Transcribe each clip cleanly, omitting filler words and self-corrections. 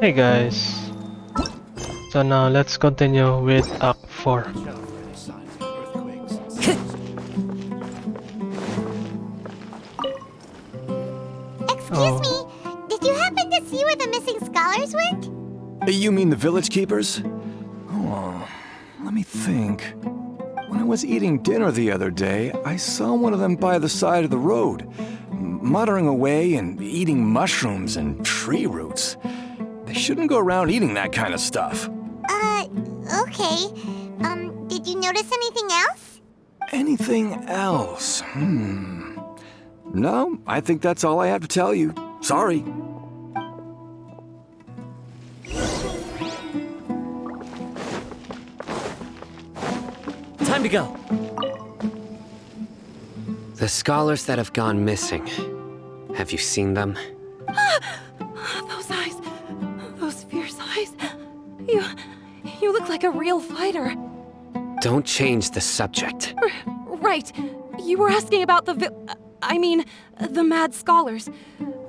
Hey guys, so now let's continue with Act 4. Excuse me, did you happen to see where the missing scholars went? You mean the village keepers? Oh, let me think. When I was eating dinner the other day, I saw one of them by the side of the road, muttering away and eating mushrooms and tree roots. They shouldn't go around eating that kind of stuff. Okay. Did you notice anything else? Anything else? No, I think that's all I have to tell you. Sorry. Time to go. The scholars that have gone missing. Have you seen them? Those eyes. Those fierce eyes. You look like a real fighter. Don't change the subject. Right. You were asking about the the mad scholars.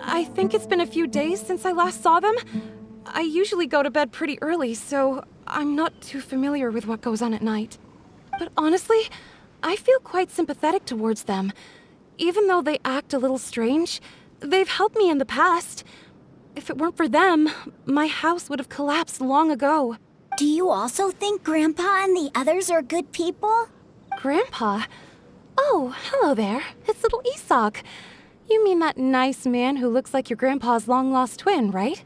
I think it's been a few days since I last saw them. I usually go to bed pretty early, so I'm not too familiar with what goes on at night. But honestly, I feel quite sympathetic towards them. Even though they act a little strange, they've helped me in the past. If it weren't for them, my house would have collapsed long ago. Do you also think Grandpa and the others are good people? Grandpa? Oh, hello there. It's little Isak. You mean that nice man who looks like your grandpa's long-lost twin, right?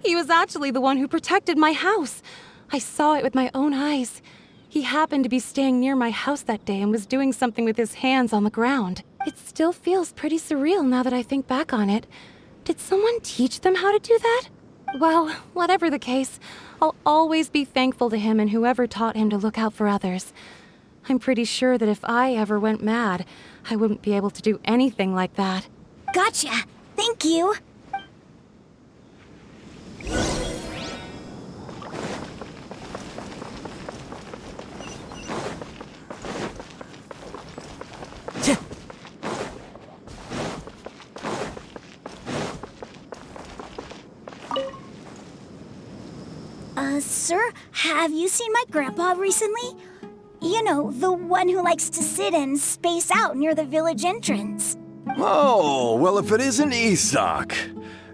He was actually the one who protected my house. I saw it with my own eyes. He happened to be staying near my house that day and was doing something with his hands on the ground. It still feels pretty surreal now that I think back on it. Did someone teach them how to do that? Well, whatever the case, I'll always be thankful to him and whoever taught him to look out for others. I'm pretty sure that if I ever went mad, I wouldn't be able to do anything like that. Gotcha. Thank you. Sir, have you seen my grandpa recently? You know, the one who likes to sit and space out near the village entrance. Oh, well, if it isn't Isak.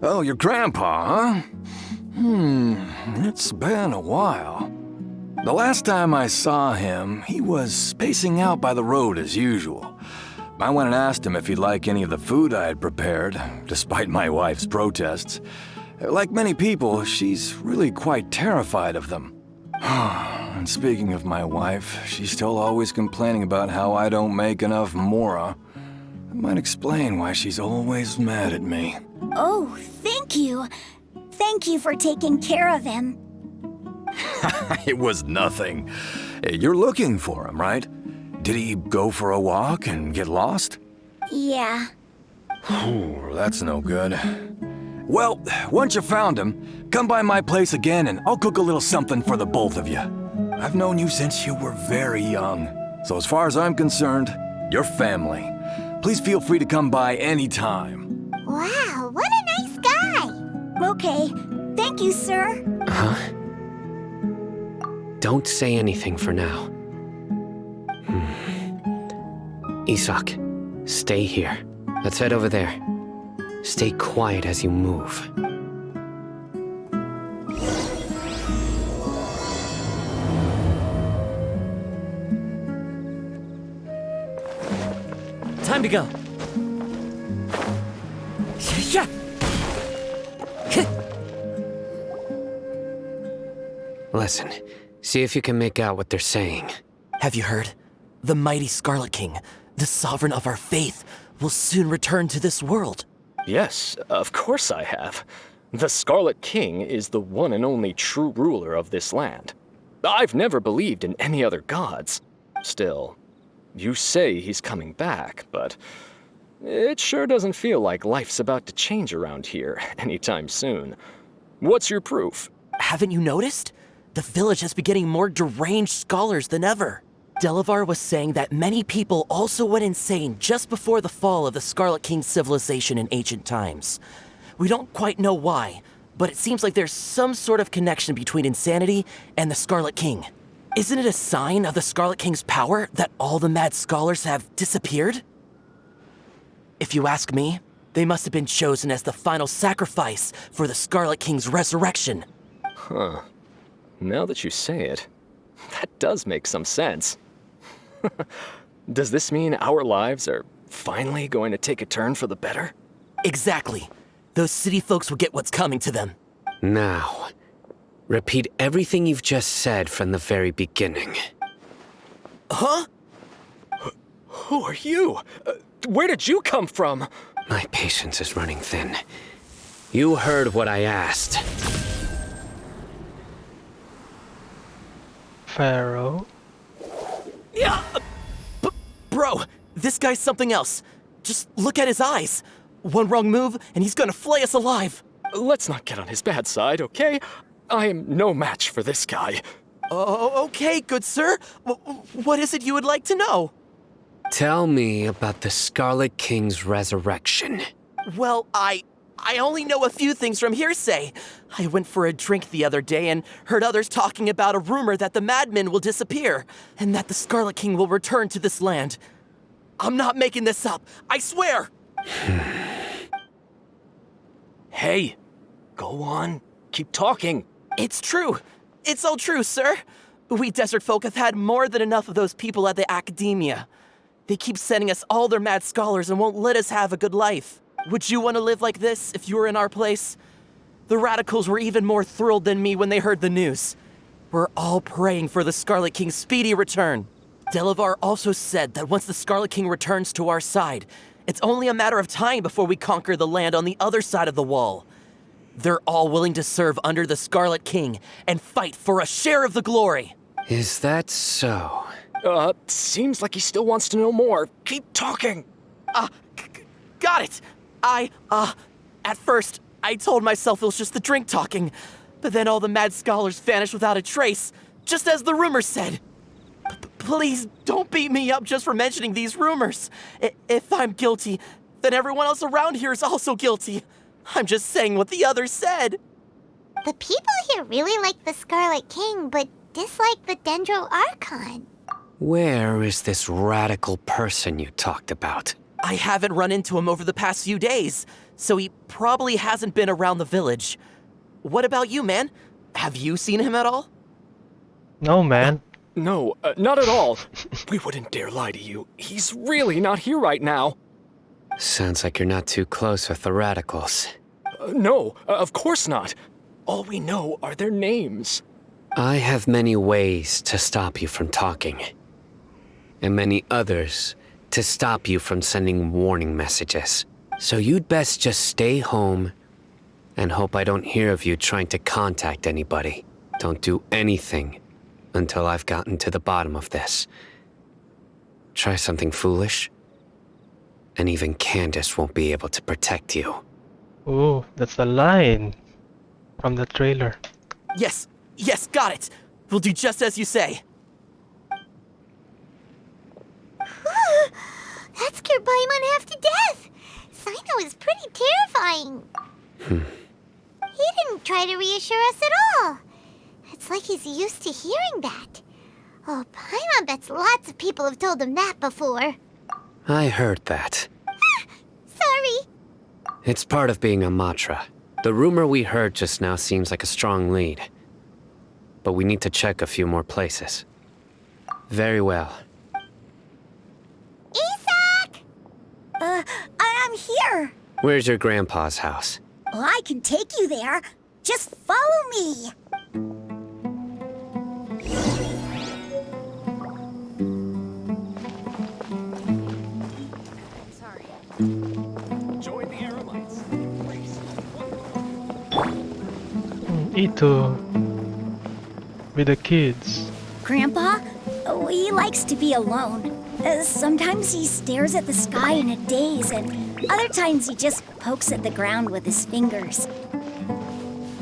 Oh, your grandpa, huh? It's been a while. The last time I saw him, he was spacing out by the road as usual. I went and asked him if he'd like any of the food I had prepared, despite my wife's protests. Like many people, she's really quite terrified of them. And speaking of my wife, she's still always complaining about how I don't make enough mora. That might explain why she's always mad at me. Oh, thank you. Thank you for taking care of him. It was nothing. You're looking for him, right? Did he go for a walk and get lost? Yeah. Ooh, that's no good. Well, once you found him, come by my place again and I'll cook a little something for the both of you. I've known you since you were very young, so as far as I'm concerned, you're family. Please feel free to come by anytime. Wow, what a nice guy. Okay, thank you, sir. Huh? Don't say anything for now. Isak, stay here. Let's head over there. Stay quiet as you move. Time to go. Yeah. Listen, see if you can make out what they're saying. Have you heard? The mighty Scarlet King, the sovereign of our faith, will soon return to this world. Yes, of course I have. The Scarlet King is the one and only true ruler of this land. I've never believed in any other gods. Still, you say he's coming back, but it sure doesn't feel like life's about to change around here anytime soon. What's your proof? Haven't you noticed? The village has been getting more deranged scholars than ever. Delavar was saying that many people also went insane just before the fall of the Scarlet King's civilization in ancient times. We don't quite know why, but it seems like there's some sort of connection between insanity and the Scarlet King. Isn't it a sign of the Scarlet King's power that all the mad scholars have disappeared? If you ask me, they must have been chosen as the final sacrifice for the Scarlet King's resurrection. Huh. Now that you say it, that does make some sense. Does this mean our lives are finally going to take a turn for the better? Exactly. Those city folks will get what's coming to them. Now, repeat everything you've just said from the very beginning. Huh? Who are you? Where did you come from? My patience is running thin. You heard what I asked. Pharaoh? Yeah! Bro, this guy's something else. Just look at his eyes. One wrong move, and he's gonna flay us alive. Let's not get on his bad side, okay? I am no match for this guy. Oh, okay, good sir. What is it you would like to know? Tell me about the Scarlet King's resurrection. Well, I only know a few things from hearsay. I went for a drink the other day and heard others talking about a rumor that the madmen will disappear and that the Scarlet King will return to this land. I'm not making this up, I swear! Hey, go on. Keep talking. It's true. It's all true, sir. We desert folk have had more than enough of those people at the academia. They keep sending us all their mad scholars and won't let us have a good life. Would you want to live like this if you were in our place? The radicals were even more thrilled than me when they heard the news. We're all praying for the Scarlet King's speedy return. Delavar also said that once the Scarlet King returns to our side, it's only a matter of time before we conquer the land on the other side of the wall. They're all willing to serve under the Scarlet King and fight for a share of the glory. Is that so? Seems like he still wants to know more. Keep talking. Got it. At first, I told myself it was just the drink talking, but then all the mad scholars vanished without a trace, just as the rumors said. Please don't beat me up just for mentioning these rumors. If I'm guilty, then everyone else around here is also guilty. I'm just saying what the others said. The people here really like the Scarlet King, but dislike the Dendro Archon. Where is this radical person you talked about? I haven't run into him over the past few days, so he probably hasn't been around the village. What about you, man? Have you seen him at all? No, man. No, not at all. We wouldn't dare lie to you. He's really not here right now. Sounds like you're not too close with the radicals. No, of course not. All we know are their names. I have many ways to stop you from talking. And many others to stop you from sending warning messages. So you'd best just stay home and hope I don't hear of you trying to contact anybody. Don't do anything until I've gotten to the bottom of this. Try something foolish, and even Candace won't be able to protect you. Ooh, that's the line from the trailer. Yes, got it. We'll do just as you say. That scared Paimon half to death. Sino is pretty terrifying. He didn't try to reassure us at all. It's like he's used to hearing that. Oh, Paimon bets lots of people have told him that before. I heard that. Sorry. It's part of being a Matra. The rumor we heard just now seems like a strong lead. But we need to check a few more places. Very well. Isak! I'm here. Where's your grandpa's house? Well, I can take you there. Just follow me. Join the Aramites. Ito. With the kids. Grandpa? Oh, he likes to be alone. Sometimes he stares at the sky in a daze, and other times he just pokes at the ground with his fingers.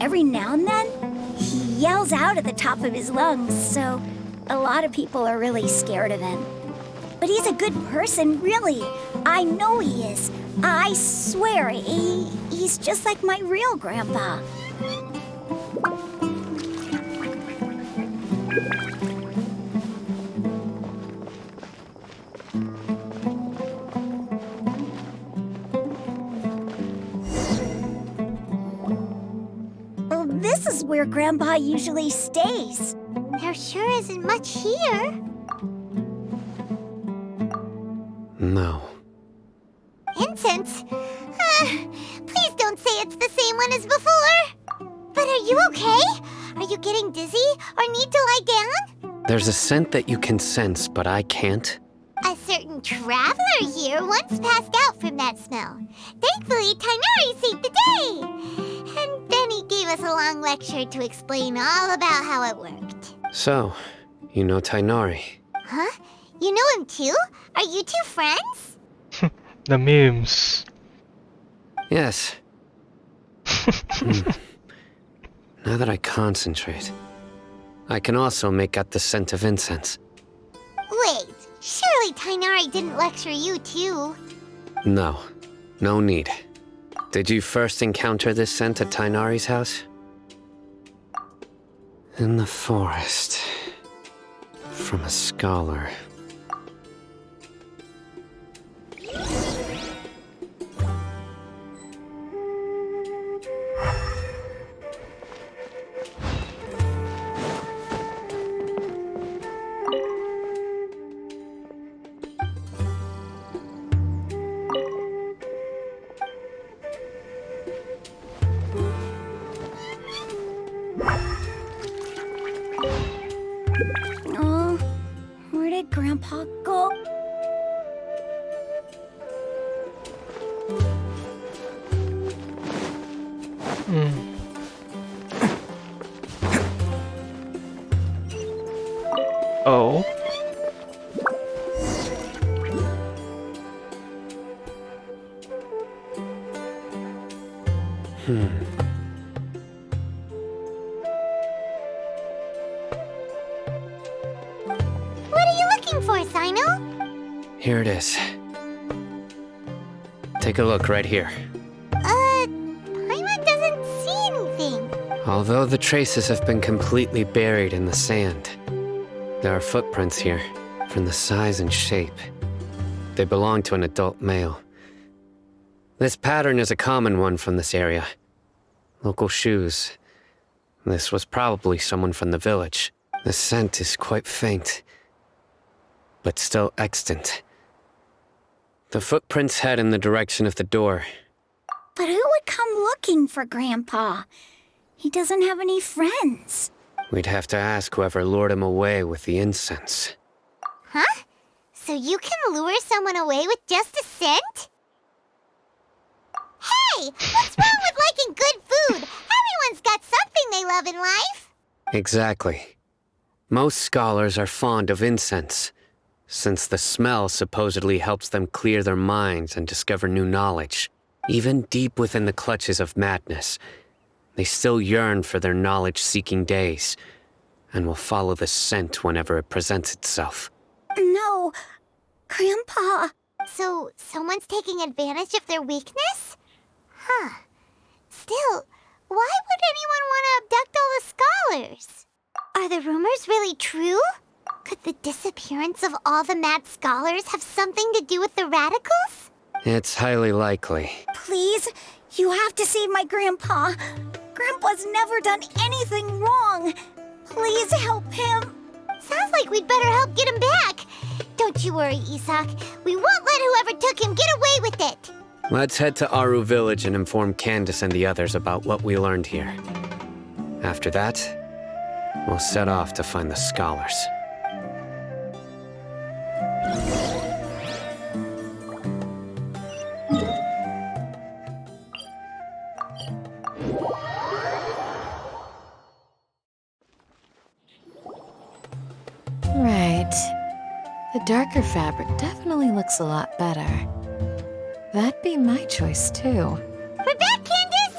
Every now and then, he yells out at the top of his lungs, so a lot of people are really scared of him. But he's a good person, really. I know he is. I swear, he's just like my real grandpa. Oh, this is where Grandpa usually stays. There sure isn't much here. No. Incense? Please don't say it's the same one as before. But are you okay? Are you getting dizzy or need to lie down? There's a scent that you can sense, but I can't. A certain traveler here once passed out from that smell. Thankfully, Tainari saved the day. And then he gave us a long lecture to explain all about how it worked. So, you know Tainari. Huh? You know him too? Are you two friends? The memes. Yes. Now that I concentrate, I can also make out the scent of incense. Wait, surely Tainari didn't lecture you too. No, no need. Did you first encounter this scent at Tainari's house? In the forest. From a scholar. Oh, where did Grandpa go? Oh. What are you looking for, Sino? Here it is. Take a look right here. Paimon doesn't see anything. Although the traces have been completely buried in the sand, there are footprints here, from the size and shape. They belong to an adult male. This pattern is a common one from this area. Local shoes. This was probably someone from the village. The scent is quite faint, but still extant. The footprints head in the direction of the door. But who would come looking for Grandpa? He doesn't have any friends. We'd have to ask whoever lured him away with the incense. Huh? So you can lure someone away with just a scent? Hey! What's wrong with liking good food? Everyone's got something they love in life. Exactly. Most scholars are fond of incense, since the smell supposedly helps them clear their minds and discover new knowledge. Even deep within the clutches of madness, they still yearn for their knowledge-seeking days, and will follow the scent whenever it presents itself. No, Grandpa. So someone's taking advantage of their weakness? Huh. Still, why would anyone want to abduct all the scholars? Are the rumors really true? Could the disappearance of all the mad scholars have something to do with the radicals? It's highly likely. Please, you have to save my Grandpa. Grandpa's never done anything wrong. Please help him. Sounds like we'd better help get him back. Don't you worry, Isak. We won't let whoever took him get away with it. Let's head to Aru Village and inform Candace and the others about what we learned here. After that, we'll set off to find the scholars. Right. The darker fabric definitely looks a lot better. That'd be my choice, too. We're back, Candace!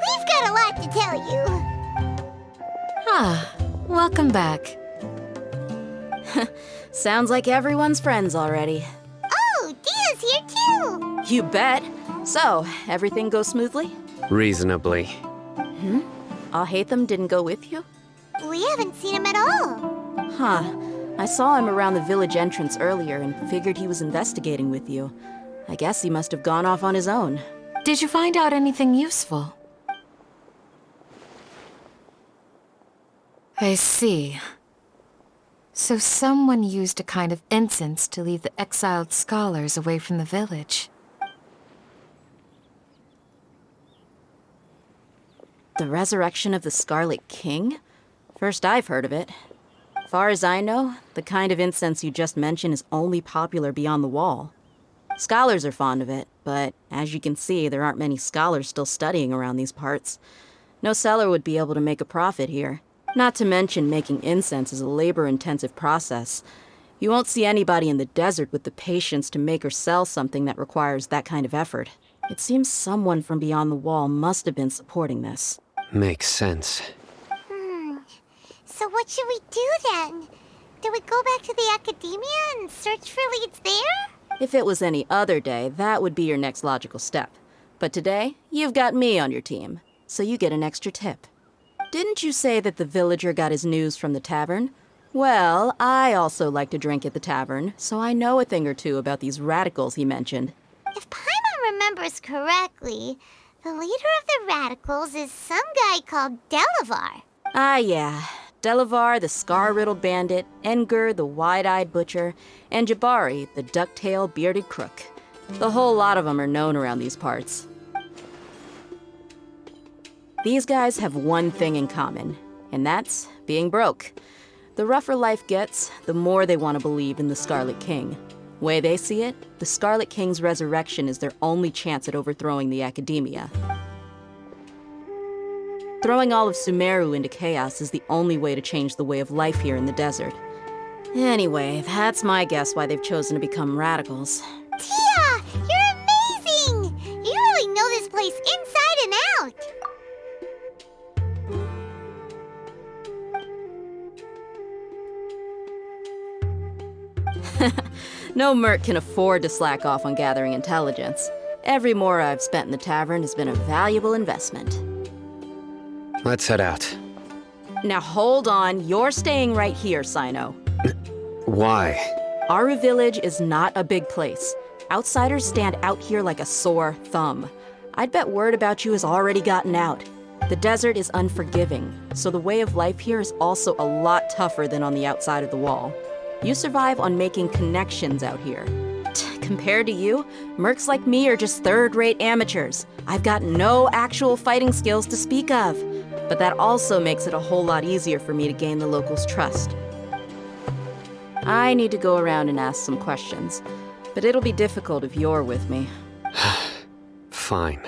We've got a lot to tell you. Ah, welcome back. Sounds like everyone's friends already. Oh, Dia's here too! You bet. So, everything goes smoothly? Reasonably. Alhaitham didn't go with you? We haven't seen him at all. Huh. I saw him around the village entrance earlier and figured he was investigating with you. I guess he must have gone off on his own. Did you find out anything useful? I see. So someone used a kind of incense to lead the exiled scholars away from the village. The resurrection of the Scarlet King? First I've heard of it. Far as I know, the kind of incense you just mentioned is only popular beyond the wall. Scholars are fond of it, but as you can see, there aren't many scholars still studying around these parts. No seller would be able to make a profit here. Not to mention making incense is a labor-intensive process. You won't see anybody in the desert with the patience to make or sell something that requires that kind of effort. It seems someone from beyond the wall must have been supporting this. Makes sense. So what should we do then? Do we go back to the academia and search for leads there? If it was any other day, that would be your next logical step. But today, you've got me on your team, so you get an extra tip. Didn't you say that the villager got his news from the tavern? Well, I also like to drink at the tavern, so I know a thing or two about these radicals he mentioned. If Paimon remembers correctly, the leader of the radicals is some guy called Delavar. Ah, yeah. Delavar, the scar-riddled bandit, Enger, the wide-eyed butcher, and Jabari, the duck-tailed bearded crook. The whole lot of them are known around these parts. These guys have one thing in common, and that's being broke. The rougher life gets, the more they want to believe in the Scarlet King. Way they see it, the Scarlet King's resurrection is their only chance at overthrowing the academia. Throwing all of Sumeru into chaos is the only way to change the way of life here in the desert. Anyway, that's my guess why they've chosen to become radicals. Tia! You're amazing! You really know this place inside and out! No merc can afford to slack off on gathering intelligence. Every mora I've spent in the tavern has been a valuable investment. Let's head out. Now hold on, you're staying right here, Sino. Why? Aru Village is not a big place. Outsiders stand out here like a sore thumb. I'd bet word about you has already gotten out. The desert is unforgiving, so the way of life here is also a lot tougher than on the outside of the wall. You survive on making connections out here. Compared to you, mercs like me are just third-rate amateurs. I've got no actual fighting skills to speak of. But that also makes it a whole lot easier for me to gain the locals' trust. I need to go around and ask some questions, but it'll be difficult if you're with me. Fine.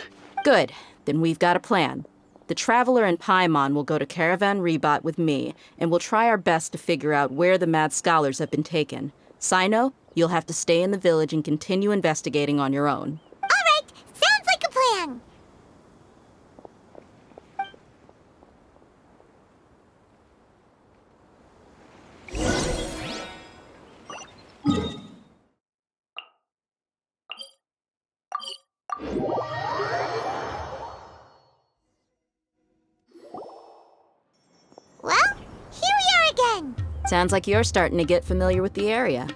Good, then we've got a plan. The Traveler and Paimon will go to Caravan Rebot with me, and we'll try our best to figure out where the mad scholars have been taken. Sino, you'll have to stay in the village and continue investigating on your own. All right, sounds like a plan. Well, here we are again. Sounds like you're starting to get familiar with the area.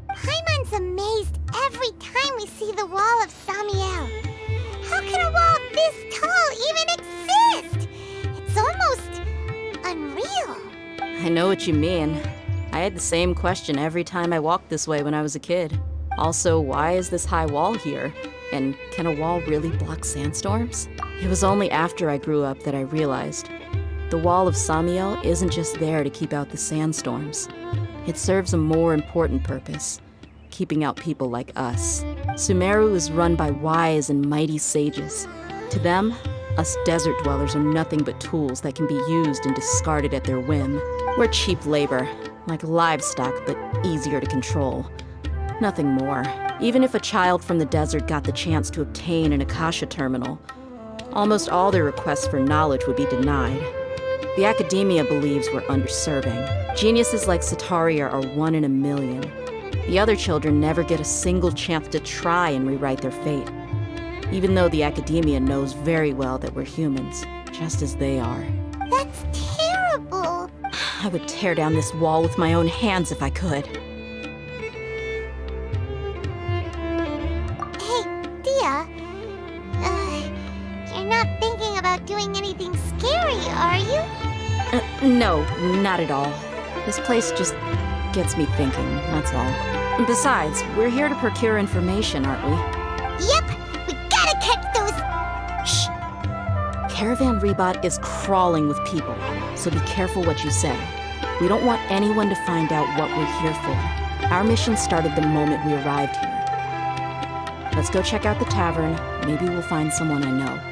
Paimon's amazed every time we see the wall of Samiel. How can a wall this tall even exist? It's almost unreal. I know what you mean. I had the same question every time I walked this way when I was a kid. Also, why is this high wall here? And can a wall really block sandstorms? It was only after I grew up that I realized the wall of Samiel isn't just there to keep out the sandstorms. It serves a more important purpose, keeping out people like us. Sumeru is run by wise and mighty sages. To them, us desert dwellers are nothing but tools that can be used and discarded at their whim. We're cheap labor, like livestock, but easier to control. Nothing more. Even if a child from the desert got the chance to obtain an Akasha terminal, almost all their requests for knowledge would be denied. The academia believes we're underserving. Geniuses like Sataria are 1 in a million. The other children never get a single chance to try and rewrite their fate, even though the academia knows very well that we're humans. just as they are. That's terrible. I would tear down this wall with my own hands if I could. Hey, Dia. You're not thinking about doing anything scary, are you? No, not at all. This place just gets me thinking, that's all. Besides, we're here to procure information, aren't we? Yep, we gotta catch those... Shh! Caravan Rebot is crawling with people, so be careful what you say. We don't want anyone to find out what we're here for. Our mission started the moment we arrived here. Let's go check out the tavern. Maybe we'll find someone I know.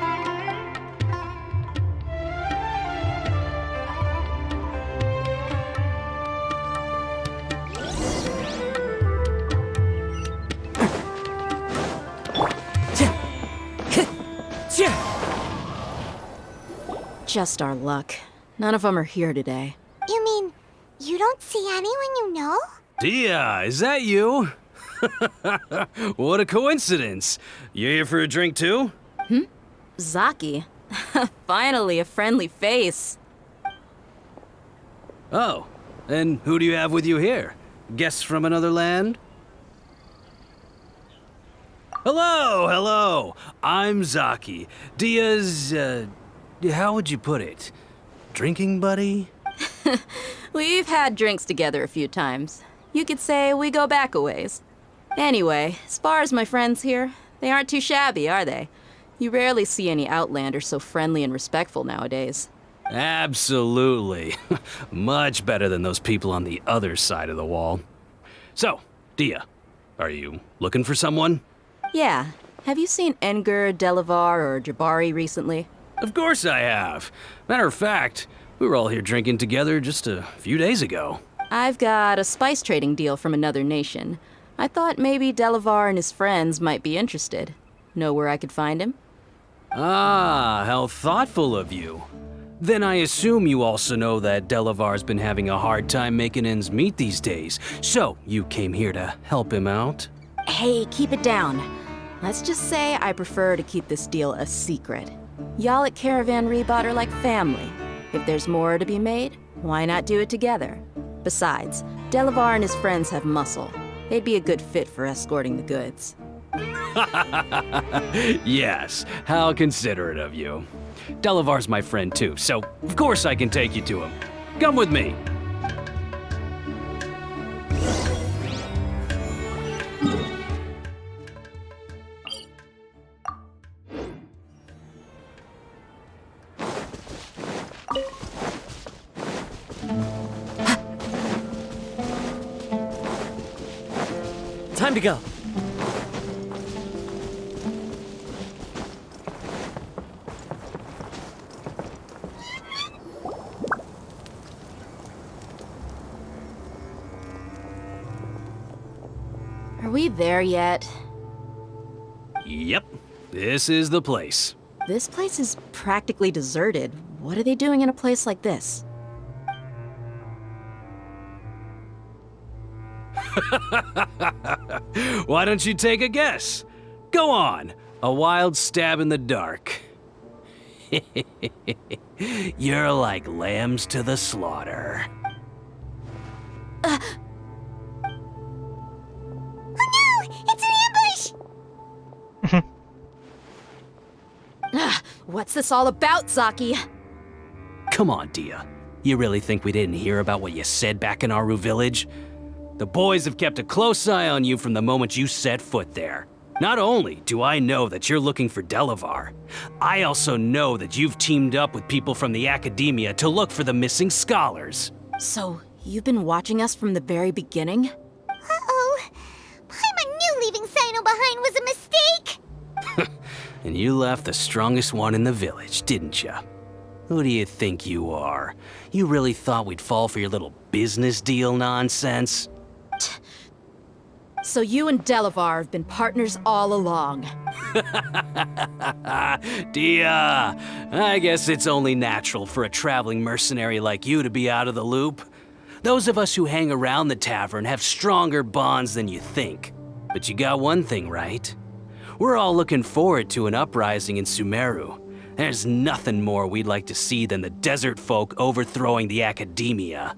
Just our luck. None of them are here today. You mean, you don't see anyone you know? Dia, is that you? What a coincidence. You here for a drink too? Zaki. Finally, a friendly face. Oh, and who do you have with you here? Guests from another land? Hello. I'm Zaki. Dia's, how would you put it? Drinking buddy? We've had drinks together a few times. You could say we go back a ways. Anyway, as far as my friends here, they aren't too shabby, are they? You rarely see any Outlanders so friendly and respectful nowadays. Absolutely. Much better than those people on the other side of the wall. So, Dia, are you looking for someone? Yeah. Have you seen Enger, Delavar, or Jabari recently? Of course I have. Matter of fact, we were all here drinking together just a few days ago. I've got a spice trading deal from another nation. I thought maybe Delavar and his friends might be interested. Know where I could find him? Ah, how thoughtful of you. Then I assume you also know that Delavar's been having a hard time making ends meet these days, so you came here to help him out? Hey, keep it down. Let's just say I prefer to keep this deal a secret. Y'all at Caravan Rebot are like family. If there's more to be made, why not do it together? Besides, Delavar and his friends have muscle. They'd be a good fit for escorting the goods. Yes, how considerate of you. Delavar's my friend too, so of course I can take you to him. Come with me. Time to go. Are we there yet? Yep, this is the place. This place is practically deserted. What are they doing in a place like this? Why don't you take a guess? Go on, a wild stab in the dark. You're like lambs to the slaughter. Oh no! It's an ambush! What's this all about, Zaki? Come on, Dia. You really think we didn't hear about what you said back in Aru village? The boys have kept a close eye on you from the moment you set foot there. Not only do I know that you're looking for Delavar, I also know that you've teamed up with people from the Academia to look for the missing scholars. So, you've been watching us from the very beginning? Uh-oh. Paimon knew leaving Sino behind was a mistake! And you left the strongest one in the village, didn't you? Who do you think you are? You really thought we'd fall for your little business deal nonsense? So you and Delavar have been partners all along. Dia, I guess it's only natural for a traveling mercenary like you to be out of the loop. Those of us who hang around the tavern have stronger bonds than you think. But you got one thing right. We're all looking forward to an uprising in Sumeru. There's nothing more we'd like to see than the desert folk overthrowing the academia.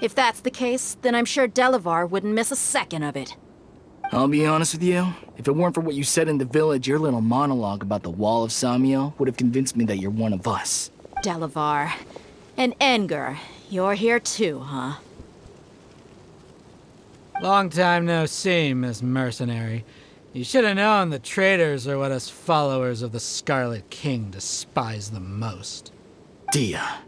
If that's the case, then I'm sure Delavar wouldn't miss a second of it. I'll be honest with you, if it weren't for what you said in the village, your little monologue about the Wall of Samiel would have convinced me that you're one of us. Delavar. And Enger, you're here too, huh? Long time no see, Miss Mercenary. You should have known the traitors are what us followers of the Scarlet King despise the most. Dia,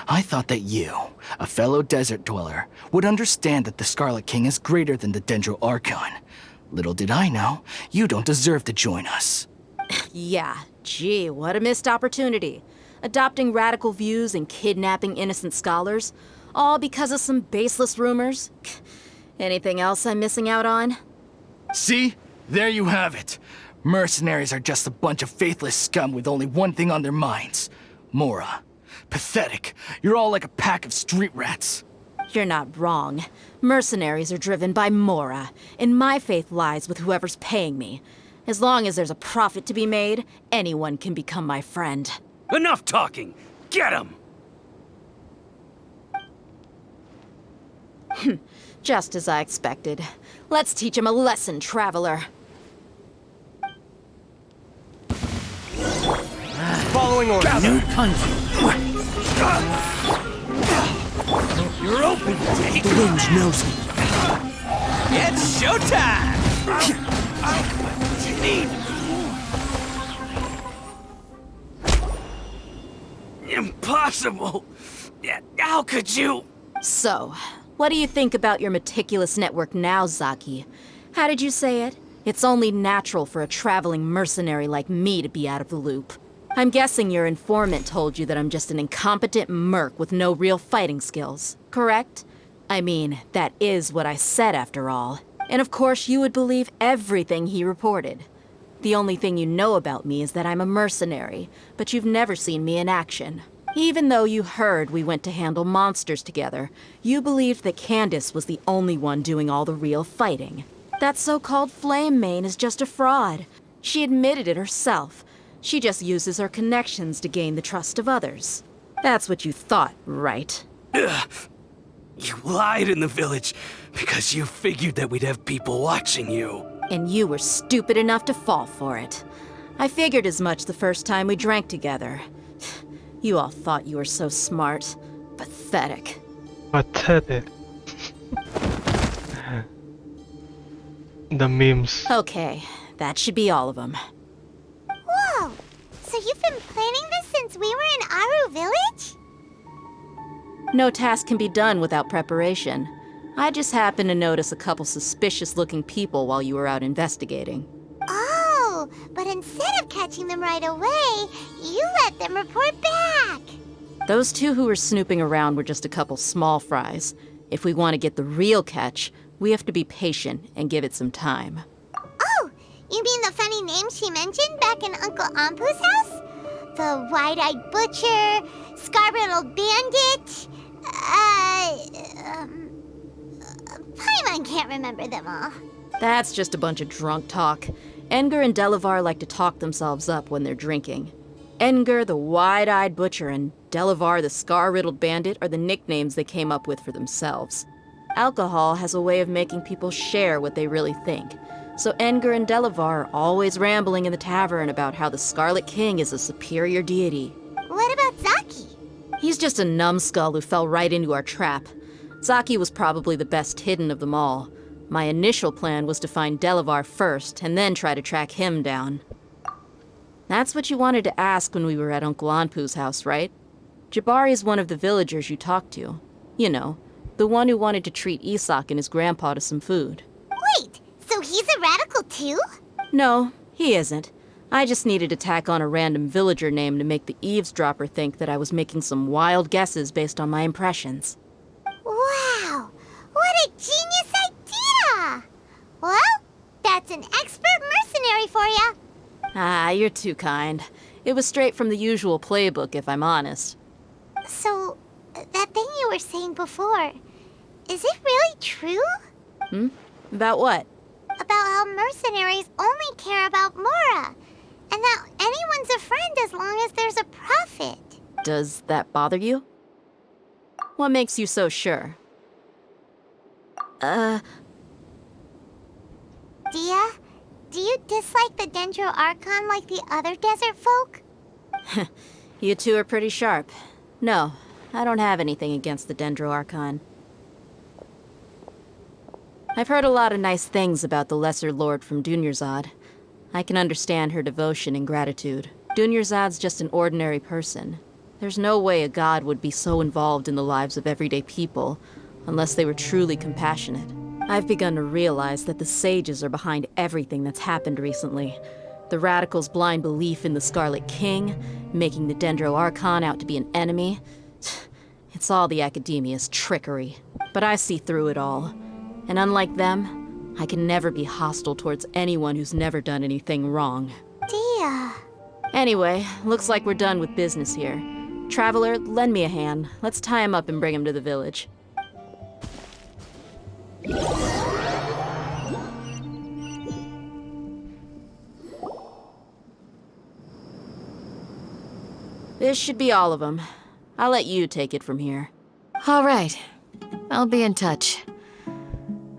I thought that you, a fellow desert dweller, would understand that the Scarlet King is greater than the Sumeru Archon. Little did I know, you don't deserve to join us. Yeah, gee, what a missed opportunity. Adopting radical views and kidnapping innocent scholars, all because of some baseless rumors. Anything else I'm missing out on? See? There you have it. Mercenaries are just a bunch of faithless scum with only one thing on their minds. Mora. Pathetic. You're all like a pack of street rats. You're not wrong. Mercenaries are driven by Mora, and my faith lies with whoever's paying me. As long as there's a profit to be made, anyone can become my friend. Enough talking! Get him! Just as I expected. Let's teach him a lesson, traveler. Following orders. New country. You're open. Take the wind knows me. It's showtime! Impossible! How could you? So, what do you think about your meticulous network now, Zaki? How did you say it? It's only natural for a traveling mercenary like me to be out of the loop. I'm guessing your informant told you that I'm just an incompetent merc with no real fighting skills, correct? I mean, that is what I said after all. And of course you would believe everything he reported. The only thing you know about me is that I'm a mercenary, but you've never seen me in action. Even though you heard we went to handle monsters together, you believed that Candace was the only one doing all the real fighting. That so-called Flame Mane is just a fraud. She admitted it herself. She just uses her connections to gain the trust of others. That's what you thought, right? Ugh. You lied in the village because you figured that we'd have people watching you. And you were stupid enough to fall for it. I figured as much the first time we drank together. You all thought you were so smart. Pathetic. Pathetic. The memes. Okay, that should be all of them. Whoa! So you've been planning this since we were in Aru Village? No task can be done without preparation. I just happened to notice a couple suspicious-looking people while you were out investigating. Oh, but instead of catching them right away, you let them report back. Those two who were snooping around were just a couple small fries. If we want to get the real catch, we have to be patient and give it some time. Oh, you mean the funny name she mentioned back in Uncle Ampu's house? The wide-eyed butcher, scar-riddled bandit, Paimon can't remember them all. That's just a bunch of drunk talk. Enger and Delavar like to talk themselves up when they're drinking. Enger, the wide-eyed butcher, and Delavar, the scar-riddled bandit, are the nicknames they came up with for themselves. Alcohol has a way of making people share what they really think. So Enger and Delavar are always rambling in the tavern about how the Scarlet King is a superior deity. What about Zaki? He's just a numbskull who fell right into our trap. Zaki was probably the best hidden of them all. My initial plan was to find Delavar first, and then try to track him down. That's what you wanted to ask when we were at Uncle Anpu's house, right? Jabari is one of the villagers you talked to. You know, the one who wanted to treat Isak and his grandpa to some food. Wait, so he's a radical too? No, he isn't. I just needed to tack on a random villager name to make the eavesdropper think that I was making some wild guesses based on my impressions. Wow, what a genius idea! Well, that's an expert mercenary for you. Ah, you're too kind. It was straight from the usual playbook, if I'm honest. So, that thing you were saying before, is it really true? About what? About how mercenaries only care about Mora, and that anyone's a friend as long as they're it. Does that bother you? What makes you so sure? Dia, do you dislike the Dendro Archon like the other desert folk? You two are pretty sharp. No, I don't have anything against the Dendro Archon. I've heard a lot of nice things about the Lesser Lord from Dunyarzad. I can understand her devotion and gratitude. Dunyarzad's just an ordinary person. There's no way a god would be so involved in the lives of everyday people, unless they were truly compassionate. I've begun to realize that the sages are behind everything that's happened recently. The radicals' blind belief in the Scarlet King, making the Dendro Archon out to be an enemy. It's all the Academia's trickery. But I see through it all. And unlike them, I can never be hostile towards anyone who's never done anything wrong. Dia. Anyway, looks like we're done with business here. Traveler, lend me a hand. Let's tie him up and bring him to the village. This should be all of them. I'll let you take it from here. All right. I'll be in touch.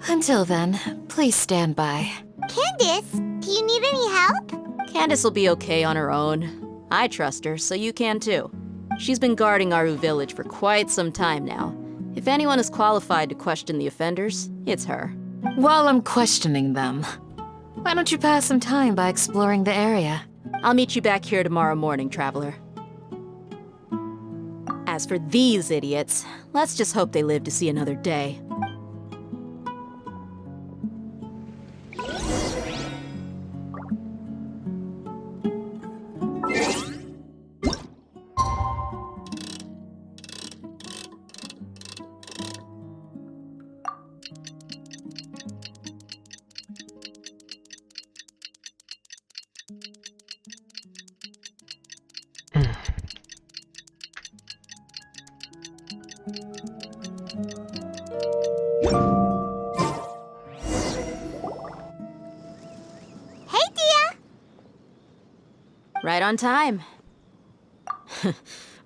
Until then, please stand by. Candace, do you need any help? Candace will be okay on her own. I trust her, so you can too. She's been guarding Aru Village for quite some time now. If anyone is qualified to question the offenders, it's her. While I'm questioning them, why don't you pass some time by exploring the area? I'll meet you back here tomorrow morning, Traveler. As for these idiots, let's just hope they live to see another day. Right on time.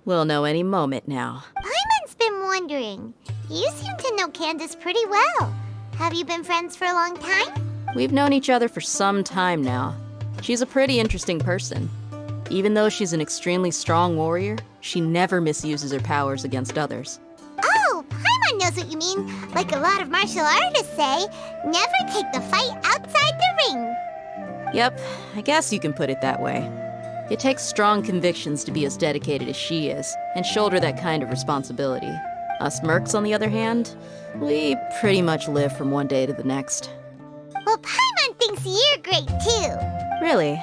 We'll know any moment now. Paimon's been wondering. You seem to know Candace pretty well. Have you been friends for a long time? We've known each other for some time now. She's a pretty interesting person. Even though she's an extremely strong warrior, she never misuses her powers against others. Oh, Paimon knows what you mean. Like a lot of martial artists say, never take the fight outside the ring. Yep, I guess you can put it that way. It takes strong convictions to be as dedicated as she is, and shoulder that kind of responsibility. Us mercs, on the other hand, we pretty much live from one day to the next. Well, Paimon thinks you're great too. Really?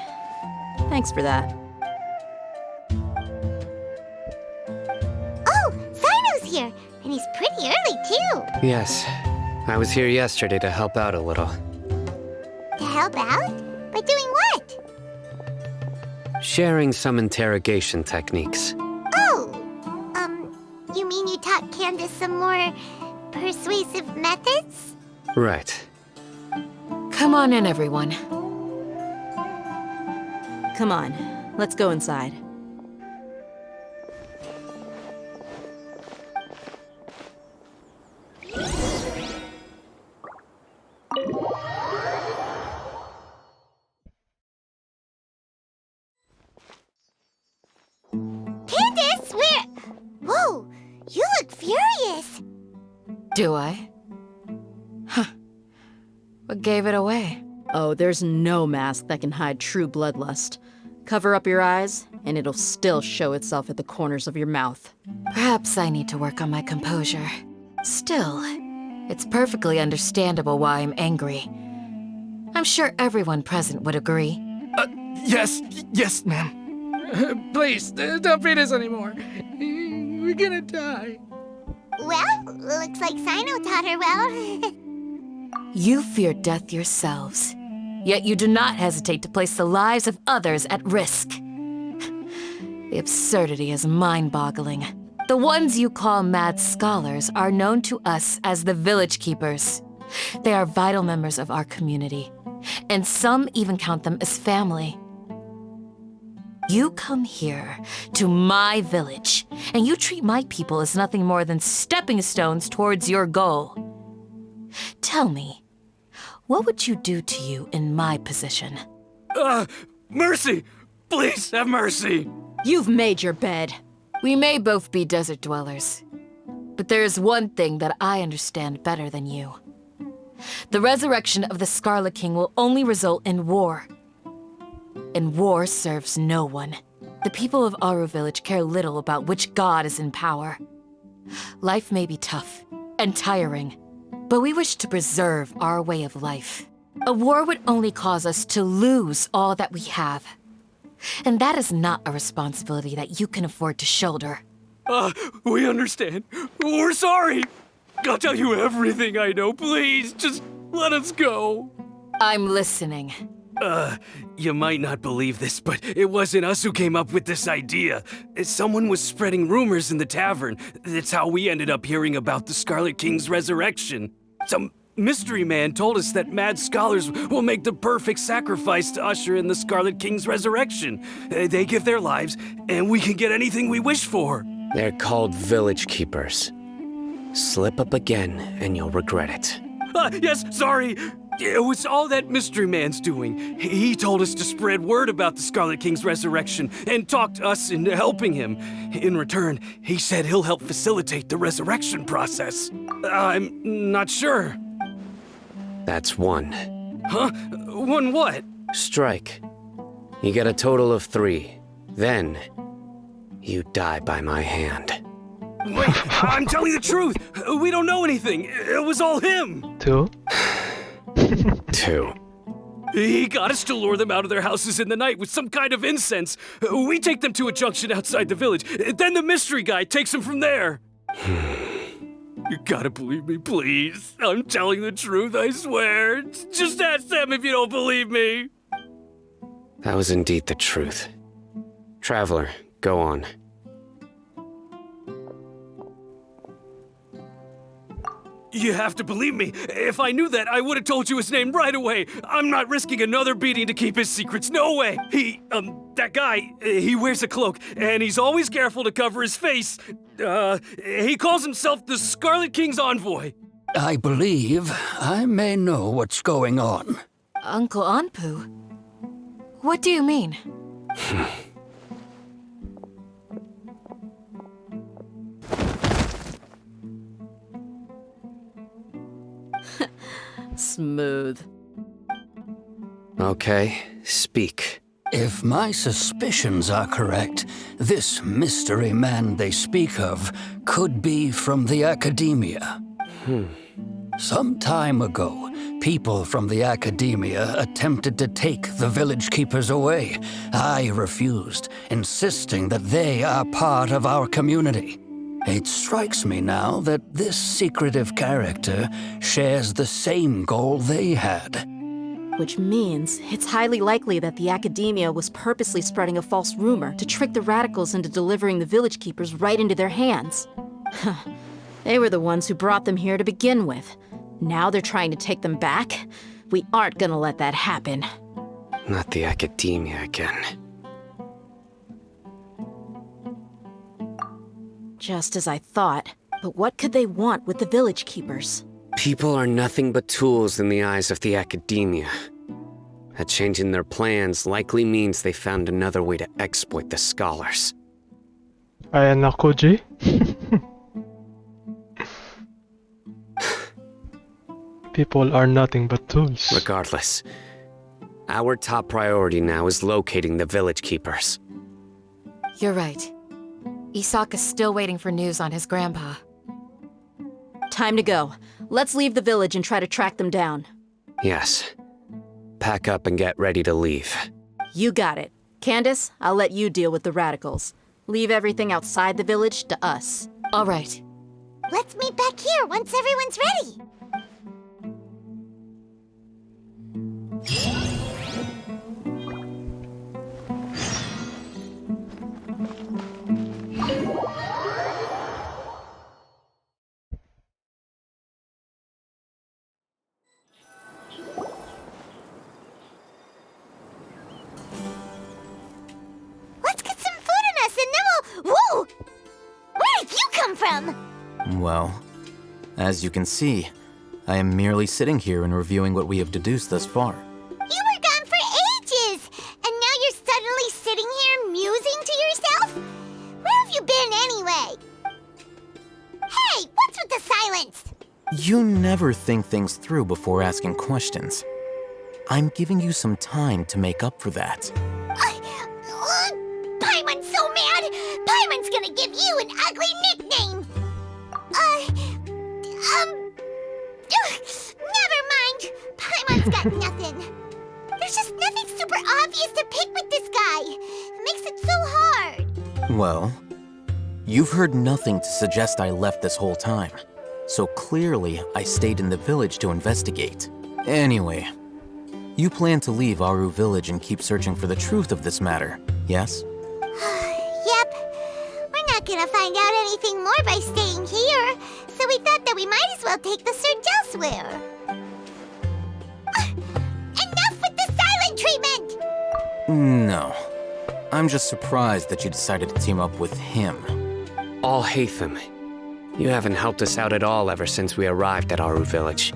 Thanks for that. Oh, Sino's here, and he's pretty early too. Yes. I was here yesterday to help out a little. To help out? By doing what? Sharing some interrogation techniques. Oh, you mean you taught Candace some more persuasive methods? Right. Come on in, everyone. Come on, let's go inside. Candace, where? Whoa, you look furious. Do I? Huh. What gave it away? Oh, there's no mask that can hide true bloodlust. Cover up your eyes, and it'll still show itself at the corners of your mouth. Perhaps I need to work on my composure. Still, it's perfectly understandable why I'm angry. I'm sure everyone present would agree. Yes, ma'am. Please, don't beat us anymore. We're gonna die. Well, looks like Sino taught her well. You fear death yourselves, yet you do not hesitate to place the lives of others at risk. The absurdity is mind-boggling. The ones you call mad scholars are known to us as the Village Keepers. They are vital members of our community, and some even count them as family. You come here to my village, and you treat my people as nothing more than stepping stones towards your goal. Tell me, what would you do to you in my position? Mercy! Please have mercy! You've made your bed. We may both be desert dwellers, but there is one thing that I understand better than you. The resurrection of the Scarlet King will only result in war. And war serves no one. The people of Aru Village care little about which god is in power. Life may be tough and tiring, but we wish to preserve our way of life. A war would only cause us to lose all that we have. And that is not a responsibility that you can afford to shoulder. We understand. We're sorry. I'll tell you everything I know. Please, just let us go. I'm listening. You might not believe this, but it wasn't us who came up with this idea. Someone was spreading rumors in the tavern. That's how we ended up hearing about the Scarlet King's resurrection. Some mystery man told us that mad scholars will make the perfect sacrifice to usher in the Scarlet King's resurrection. They give their lives, and we can get anything we wish for. They're called village keepers. Slip up again, and you'll regret it. Yes, sorry. It was all that mystery man's doing. He told us to spread word about the Scarlet King's resurrection and talked us into helping him. In return, he said he'll help facilitate the resurrection process. I'm not sure. That's one. Huh? One what? Strike. You get a total of 3. Then, you die by my hand. Wait, I'm telling the truth. We don't know anything. It was all him. 2. 2. He got us to lure them out of their houses in the night with some kind of incense. We take them to a junction outside the village. Then the mystery guy takes them from there. You gotta believe me, please. I'm telling the truth, I swear. Just ask them if you don't believe me. That was indeed the truth. Traveler, go on. You have to believe me. If I knew that, I would have told you his name right away. I'm not risking another beating to keep his secrets. No way. That guy, he wears a cloak, and he's always careful to cover his face. He calls himself the Scarlet King's envoy. I believe I may know what's going on. Uncle Anpu? What do you mean? Smooth. Okay, speak. If my suspicions are correct, this mystery man they speak of could be from the academia. Some time ago, people from the academia attempted to take the village keepers away. I refused, insisting that they are part of our community. It strikes me now that this secretive character shares the same goal they had. Which means it's highly likely that the academia was purposely spreading a false rumor to trick the radicals into delivering the village keepers right into their hands. They were the ones who brought them here to begin with. Now they're trying to take them back? We aren't gonna let that happen. Not the academia again. Just as I thought. But what could they want with the village keepers? People are nothing but tools in the eyes of the academia. A change in their plans likely means they found another way to exploit the scholars. Ayan na, Koji. People are nothing but tools. Regardless, our top priority now is locating the village keepers. You're right. Isak is still waiting for news on his grandpa. Time to go. Let's leave the village and try to track them down. Yes. Pack up and get ready to leave. You got it. Candace, I'll let you deal with the radicals. Leave everything outside the village to us. All right. Let's meet back here once everyone's ready. him? Well, as you can see, I am merely sitting here and reviewing what we have deduced thus far. You were gone for ages, and now you're suddenly sitting here musing to yourself? Where have you been anyway? Hey, what's with the silence? You never think things through before asking questions. I'm giving you some time to make up for that. Paimon's so mad! Paimon's gonna give you an ugly nickname! Never mind. Paimon's got nothing. There's just nothing super obvious to pick with this guy. It makes it so hard. Well, you've heard nothing to suggest I left this whole time. So clearly, I stayed in the village to investigate. Anyway, you plan to leave Aru Village and keep searching for the truth of this matter, yes? Yep. We're not gonna find out anything more by staying here, so we thought that we might as well take the search elsewhere. Enough with the silent treatment! No. I'm just surprised that you decided to team up with him. Al-Haytham, you haven't helped us out at all ever since we arrived at Aru Village.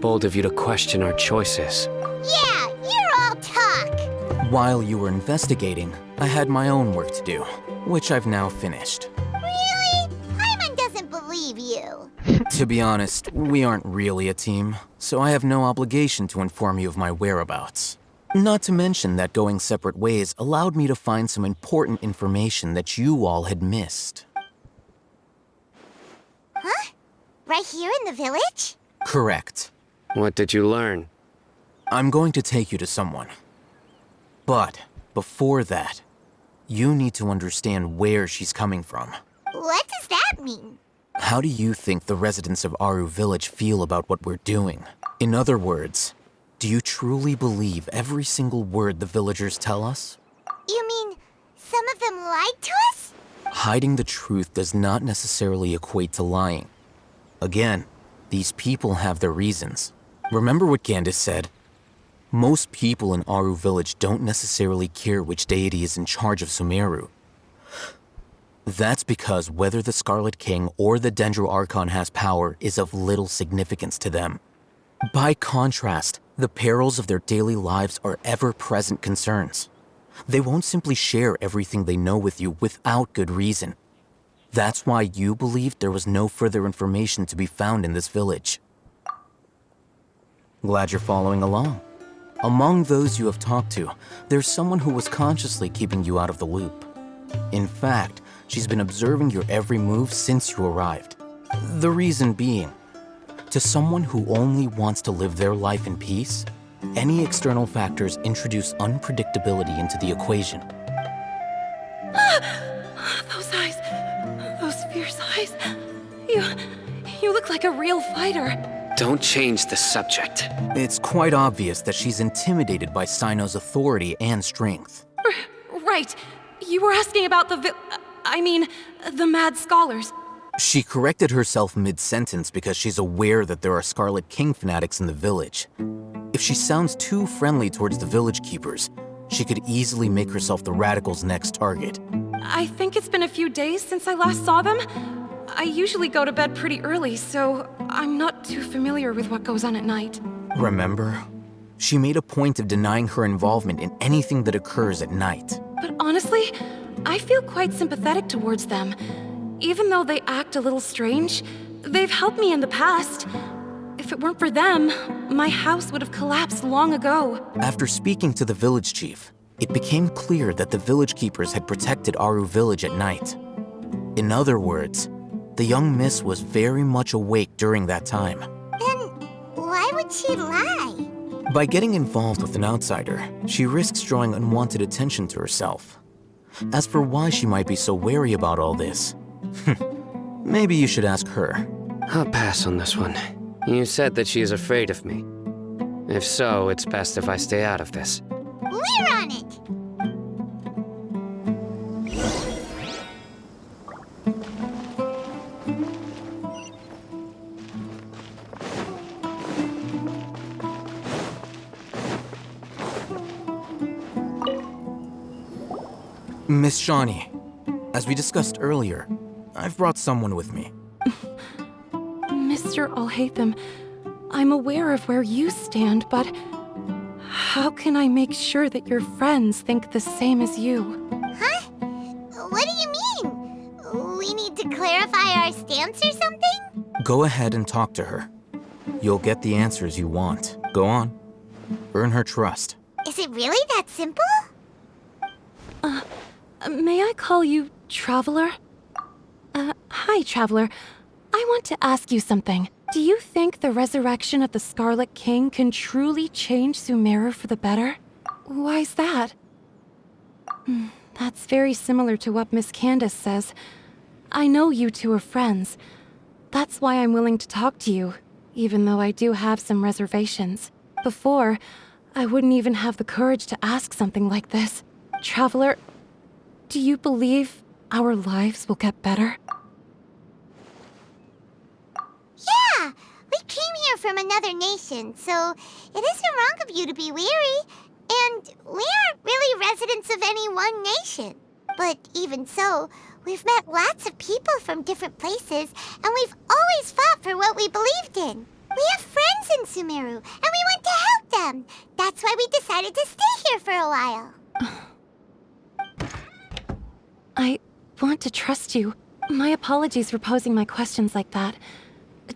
Bold of you to question our choices. Yeah, you're all talk. While you were investigating, I had my own work to do, which I've now finished. Really? Paimon doesn't believe you. To be honest, we aren't really a team, so I have no obligation to inform you of my whereabouts. Not to mention that going separate ways allowed me to find some important information that you all had missed. Huh? Right here in the village? Correct. What did you learn? I'm going to take you to someone. But before that, you need to understand where she's coming from. What does that mean? How do you think the residents of Aru Village feel about what we're doing? In other words, do you truly believe every single word the villagers tell us? You mean some of them lied to us? Hiding the truth does not necessarily equate to lying. Again, these people have their reasons. Remember what Gandis said? Most people in Aru Village don't necessarily care which deity is in charge of Sumeru. That's because whether the Scarlet King or the Dendro Archon has power is of little significance to them. By contrast, the perils of their daily lives are ever-present concerns. They won't simply share everything they know with you without good reason. That's why you believed there was no further information to be found in this village. Glad you're following along. Among those you have talked to, there's someone who was consciously keeping you out of the loop. In fact, she's been observing your every move since you arrived. The reason being, to someone who only wants to live their life in peace, any external factors introduce unpredictability into the equation. Those eyes. Those fierce eyes. You look like a real fighter. Don't change the subject. It's quite obvious that she's intimidated by Sino's authority and strength. Right. You were asking about the Mad Scholars. She corrected herself mid-sentence because she's aware that there are Scarlet King fanatics in the village. If she sounds too friendly towards the village keepers, she could easily make herself the radicals' next target. I think it's been a few days since I last saw them. I usually go to bed pretty early, so I'm not too familiar with what goes on at night. Remember? She made a point of denying her involvement in anything that occurs at night. But honestly, I feel quite sympathetic towards them. Even though they act a little strange, they've helped me in the past. If it weren't for them, my house would have collapsed long ago. After speaking to the village chief, it became clear that the village keepers had protected Aru Village at night. In other words, the young miss was very much awake during that time. Then why would she lie? By getting involved with an outsider, she risks drawing unwanted attention to herself. As for why she might be so wary about all this, maybe you should ask her. I'll pass on this one. You said that she is afraid of me. If so, it's best if I stay out of this. We're on it! Miss Shawnee, as we discussed earlier, I've brought someone with me. Mr. Alhaitham, I'm aware of where you stand, but how can I make sure that your friends think the same as you? Huh? What do you mean? We need to clarify our stance or something? Go ahead and talk to her. You'll get the answers you want. Go on. Earn her trust. Is it really that simple? May I call you Traveler? Hi, Traveler. I want to ask you something. Do you think the resurrection of the Scarlet King can truly change Sumeru for the better? Why's that? That's very similar to what Miss Candace says. I know you two are friends. That's why I'm willing to talk to you, even though I do have some reservations. Before, I wouldn't even have the courage to ask something like this. Traveler, do you believe our lives will get better? Yeah! We came here from another nation, so it isn't wrong of you to be weary. And we aren't really residents of any one nation. But even so, we've met lots of people from different places, and we've always fought for what we believed in. We have friends in Sumeru, and we want to help them. That's why we decided to stay here for a while. I want to trust you. My apologies for posing my questions like that.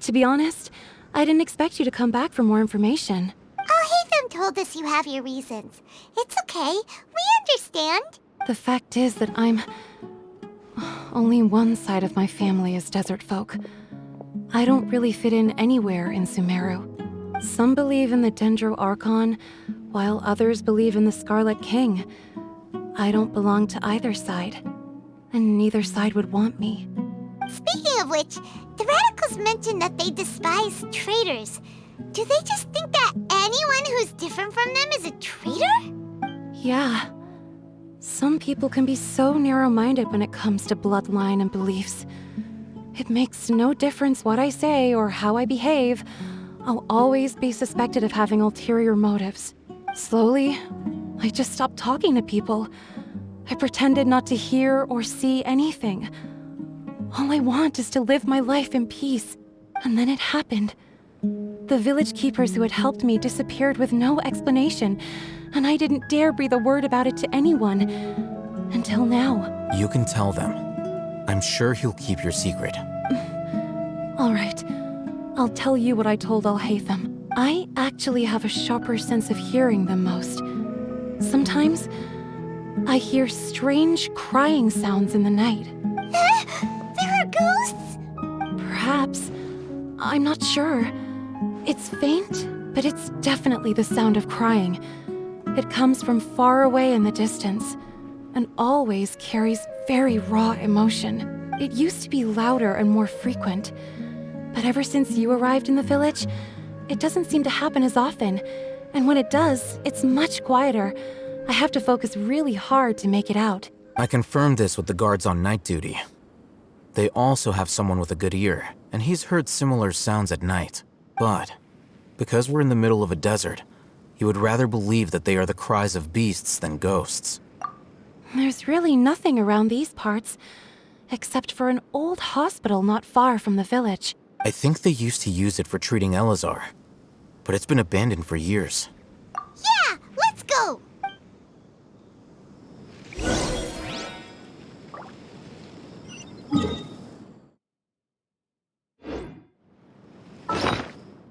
To be honest, I didn't expect you to come back for more information. Alhaitham told us you have your reasons. It's okay. We understand. The fact is that only one side of my family is desert folk. I don't really fit in anywhere in Sumeru. Some believe in the Dendro Archon, while others believe in the Scarlet King. I don't belong to either side, and neither side would want me. Speaking of which, the radicals mentioned that they despise traitors. Do they just think that anyone who's different from them is a traitor? Yeah. Some people can be so narrow-minded when it comes to bloodline and beliefs. It makes no difference what I say or how I behave. I'll always be suspected of having ulterior motives. Slowly, I just stopped talking to people. I pretended not to hear or see anything. All I want is to live my life in peace. And then it happened. The village keepers who had helped me disappeared with no explanation, and I didn't dare breathe a word about it to anyone. Until now. You can tell them. I'm sure he'll keep your secret. All right. I'll tell you what I told Alhaitham. I actually have a sharper sense of hearing than most. Sometimes, I hear strange crying sounds in the night. There are ghosts? Perhaps. I'm not sure. It's faint, but it's definitely the sound of crying. It comes from far away in the distance, and always carries very raw emotion. It used to be louder and more frequent, but ever since you arrived in the village, it doesn't seem to happen as often, and when it does, it's much quieter. I have to focus really hard to make it out. I confirmed this with the guards on night duty. They also have someone with a good ear, and he's heard similar sounds at night. But, because we're in the middle of a desert, he would rather believe that they are the cries of beasts than ghosts. There's really nothing around these parts, except for an old hospital not far from the village. I think they used to use it for treating Elazar, but it's been abandoned for years. Yeah, let's go!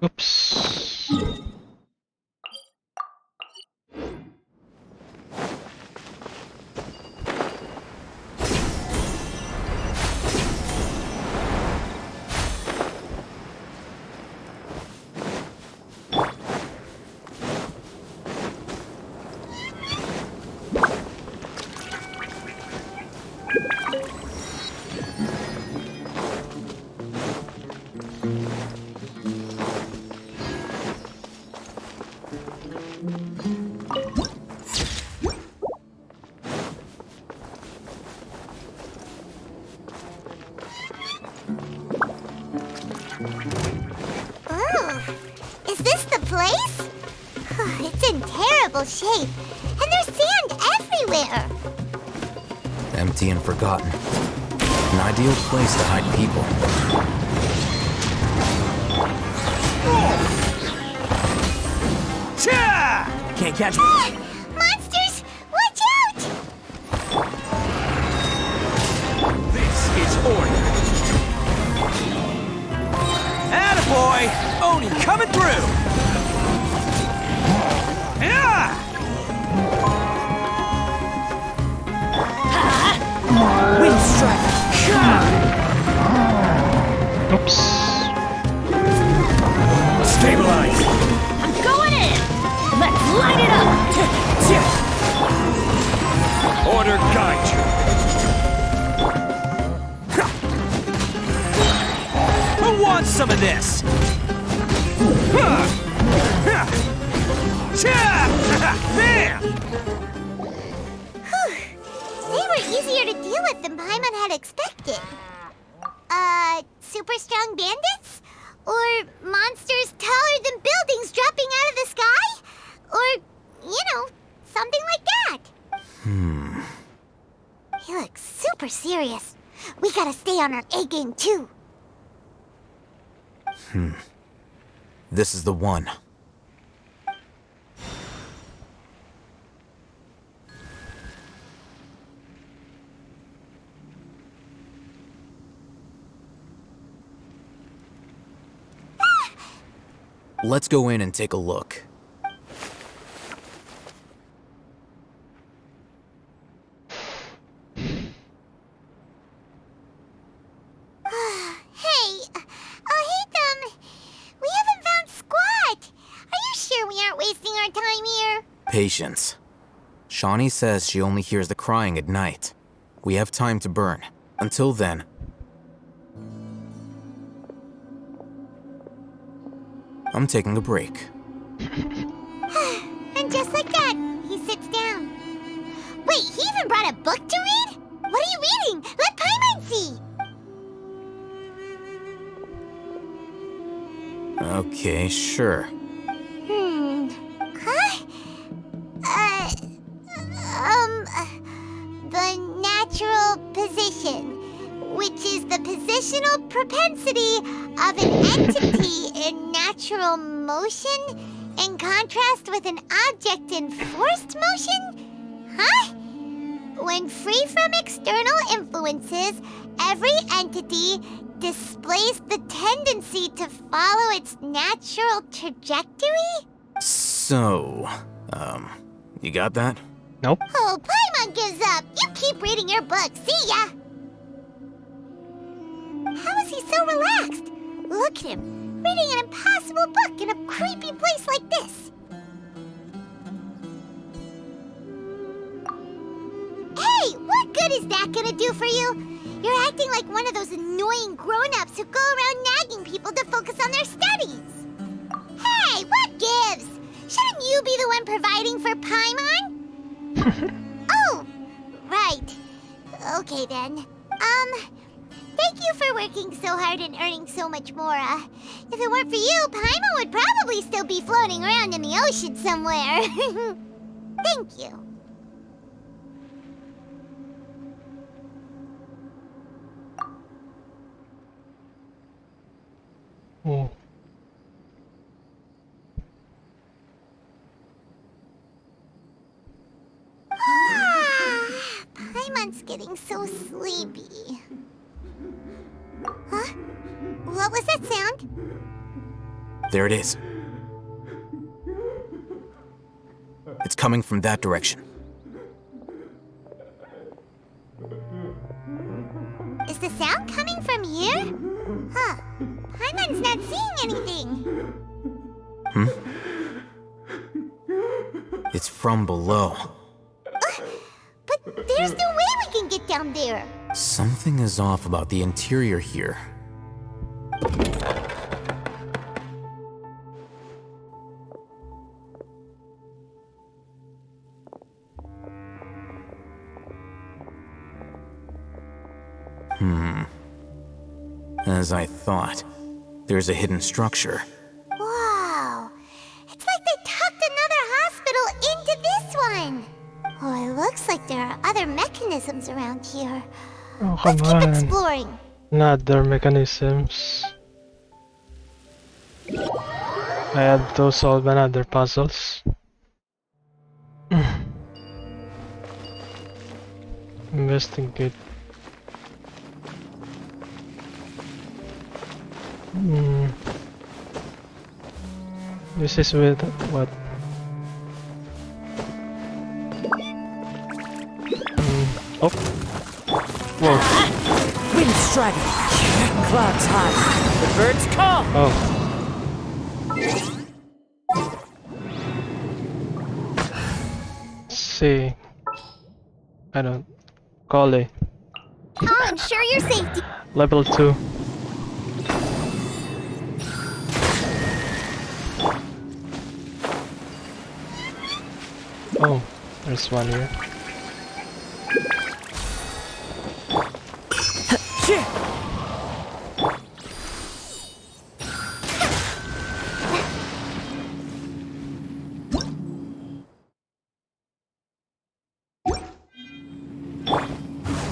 Oops. Is this the place? It's in terrible shape, and there's sand everywhere. Empty and forgotten. An ideal place to hide people. Can't catch me. Monsters! Watch out! This is order. Attaboy! Oni coming through! Yeah! Wind strike! Oops. Stabilize! I'm going in! Let's light it up! Order guide you. Who wants some of this? Bam! They were easier to deal with than Paimon had expected. Super strong bandits? Or monsters taller than buildings dropping out of the sky? Or, something like that. He looks super serious. We gotta stay on our A game too. This is the one. Let's go in and take a look. Patience. Shawnee says she only hears the crying at night. We have time to burn. Until then... I'm taking a break. And just like that, he sits down. Wait, he even brought a book to read? What are you reading? Let Paimon see! Okay, sure. The natural position, which is the positional propensity of an entity in natural motion in contrast with an object in forced motion? Huh? When free from external influences, every entity displays the tendency to follow its natural trajectory? So, you got that? Nope. Oh, Paimon gives up. You keep reading your book. See ya! How is he so relaxed? Look at him, reading an impossible book in a creepy place like this. Hey, what good is that gonna do for you? You're acting like one of those annoying grown-ups who go around nagging people to focus on their studies. Hey, what gives? Shouldn't you be the one providing for Paimon? Oh, right. Okay then. Thank you for working so hard and earning so much more. If it weren't for you, Paimon would probably still be floating around in the ocean somewhere. Thank you. Oh. Paimon's getting so sleepy. Huh? What was that sound? There it is. It's coming from that direction. Is the sound coming from here? Huh. Paimon's not seeing anything. It's from below. But there's no way we can get down there. Something is off about the interior here. As I thought, there's a hidden structure. Wow. It's like they tucked another hospital into this one. Oh, it looks like there are other mechanisms around here. Oh, come Keep on. exploring. Another mechanisms. I have to solve another puzzles. Investigate. This is with what? Oh. Whoa. Wind strider. Clouds high. The birds call. Oh. See. I don't. Call it. I'll ensure your safety. Level 2. Oh, there's one here.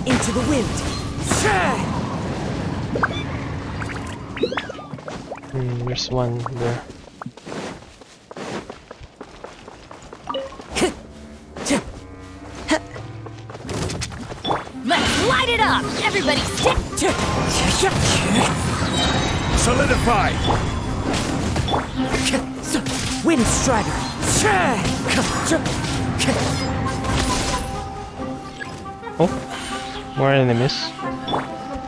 Into the wind. There's one there. Let's light it up! Everybody stick! Solidify. Wind strider. Oh, more enemies.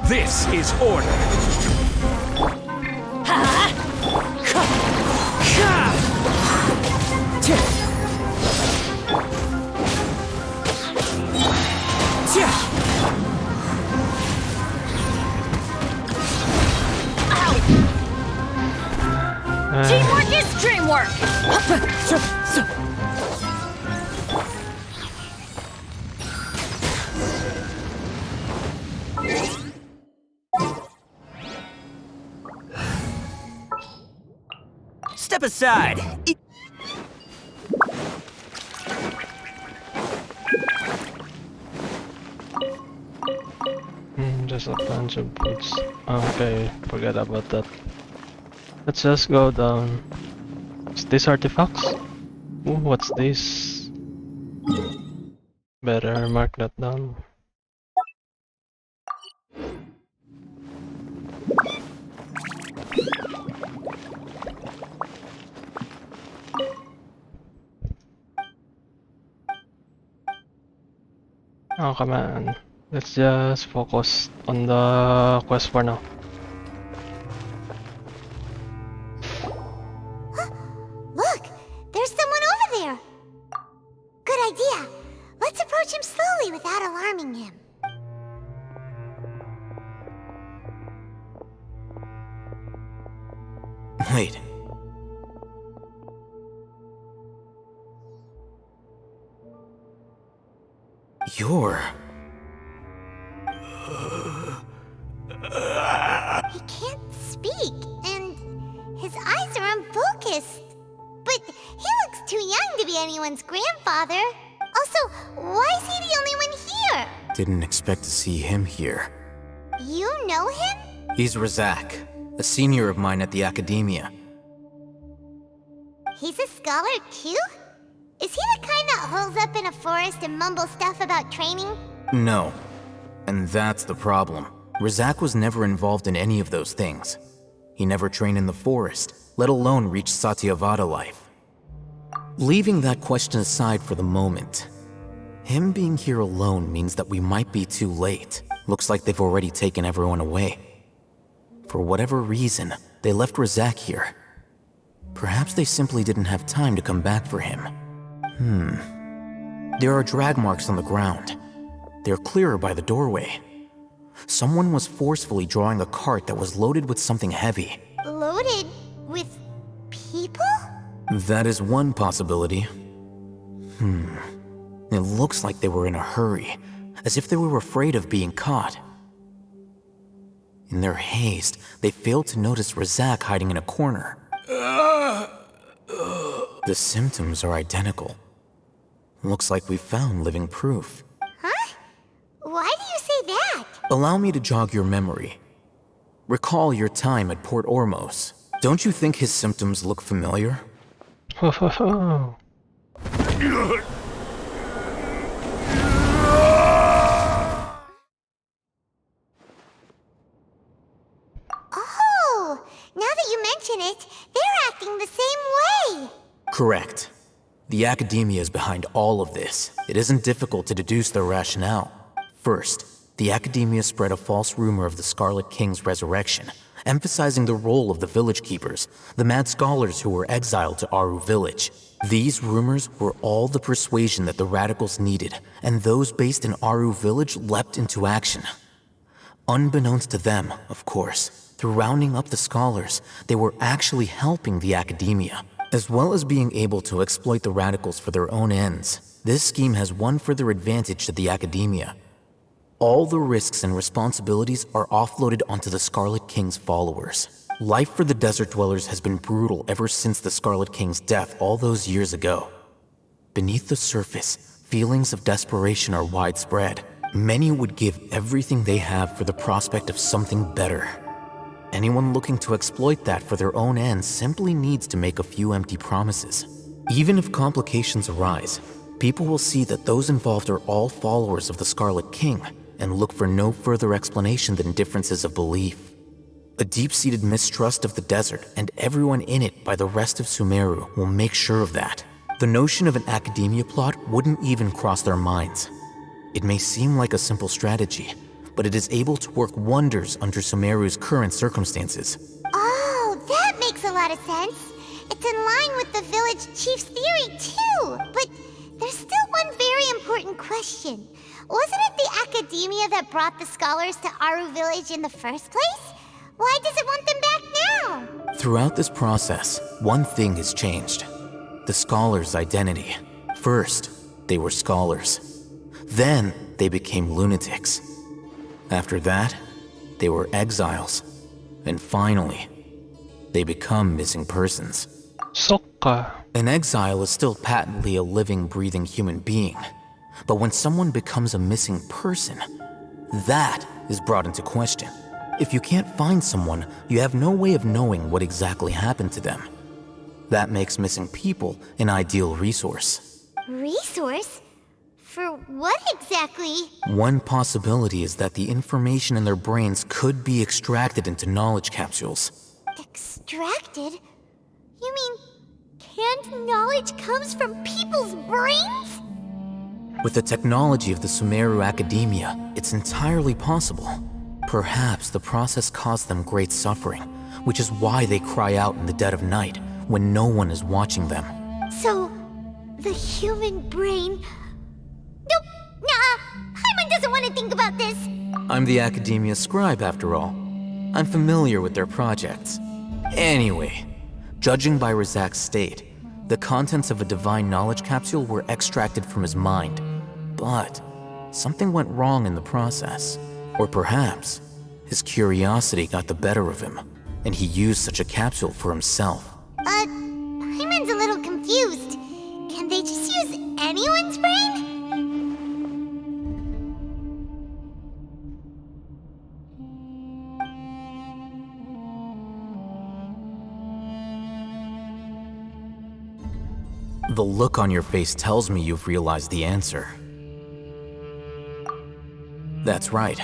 This is order. Teamwork is dreamwork! Step aside. Just a bunch of boots. Okay, forget about that. Let's just go down. Is this artifacts? Ooh, what's this? Better mark that down. Oh, come on. Let's just focus on the quest for now. Look, there's someone over there. Good idea. Let's approach him slowly without alarming him. Wait. You're... He can't speak, and his eyes are unfocused. But he looks too young to be anyone's grandfather. Also, why is he the only one here? Didn't expect to see him here. You know him? He's Razak, a senior of mine at the Academia. He's a scholar too? Is he the kind that holes up in a forest and mumbles stuff about training? No. And that's the problem. Razak was never involved in any of those things. He never trained in the forest, let alone reach Satyavada life. Leaving that question aside for the moment, him being here alone means that we might be too late. Looks like they've already taken everyone away. For whatever reason, they left Razak here. Perhaps they simply didn't have time to come back for him. There are drag marks on the ground. They're clearer by the doorway. Someone was forcefully drawing a cart that was loaded with something heavy. Loaded with people? That is one possibility. It looks like they were in a hurry, as if they were afraid of being caught. In their haste, they failed to notice Razak hiding in a corner. The symptoms are identical. Looks like we found living proof. Huh? Why do you say that? Allow me to jog your memory. Recall your time at Port Ormos. Don't you think his symptoms look familiar? Ho ho ho. Oh, now that you mention it, they're acting the same way. Correct. The Academia is behind all of this. It isn't difficult to deduce their rationale. First, the Academia spread a false rumor of the Scarlet King's resurrection, emphasizing the role of the village keepers, the mad scholars who were exiled to Aru village. These rumors were all the persuasion that the radicals needed, and those based in Aru village leapt into action. Unbeknownst to them, of course, through rounding up the scholars, they were actually helping the Academia. As well as being able to exploit the radicals for their own ends, this scheme has one further advantage to the Academia. All the risks and responsibilities are offloaded onto the Scarlet King's followers. Life for the Desert Dwellers has been brutal ever since the Scarlet King's death all those years ago. Beneath the surface, feelings of desperation are widespread. Many would give everything they have for the prospect of something better. Anyone looking to exploit that for their own ends simply needs to make a few empty promises. Even if complications arise, people will see that those involved are all followers of the Scarlet King and look for no further explanation than differences of belief. A deep-seated mistrust of the desert and everyone in it by the rest of Sumeru will make sure of that. The notion of an Academia plot wouldn't even cross their minds. It may seem like a simple strategy, but it is able to work wonders under Sumeru's current circumstances. Oh, that makes a lot of sense. It's in line with the village chief's theory, too. But there's still one very important question. Wasn't it the Academia that brought the scholars to Aru village in the first place? Why does it want them back now? Throughout this process, one thing has changed. The scholars' identity. First, they were scholars. Then, they became lunatics. After that, they were exiles. And finally, they become missing persons. Sokka. An exile is still patently a living, breathing human being. But when someone becomes a missing person, that is brought into question. If you can't find someone, you have no way of knowing what exactly happened to them. That makes missing people an ideal resource. Resource? For what exactly? One possibility is that the information in their brains could be extracted into knowledge capsules. Extracted? You mean canned knowledge comes from people's brains? With the technology of the Sumeru Academia, it's entirely possible. Perhaps the process caused them great suffering, which is why they cry out in the dead of night when no one is watching them. So, the human brain... Nope, nah, Paimon doesn't want to think about this. I'm the Academia scribe, after all. I'm familiar with their projects. Anyway, judging by Razak's state, the contents of a divine knowledge capsule were extracted from his mind. But something went wrong in the process. Or perhaps his curiosity got the better of him, and he used such a capsule for himself. Paimon's a little confused. Can they just use anyone's brain? The look on your face tells me you've realized the answer. That's right.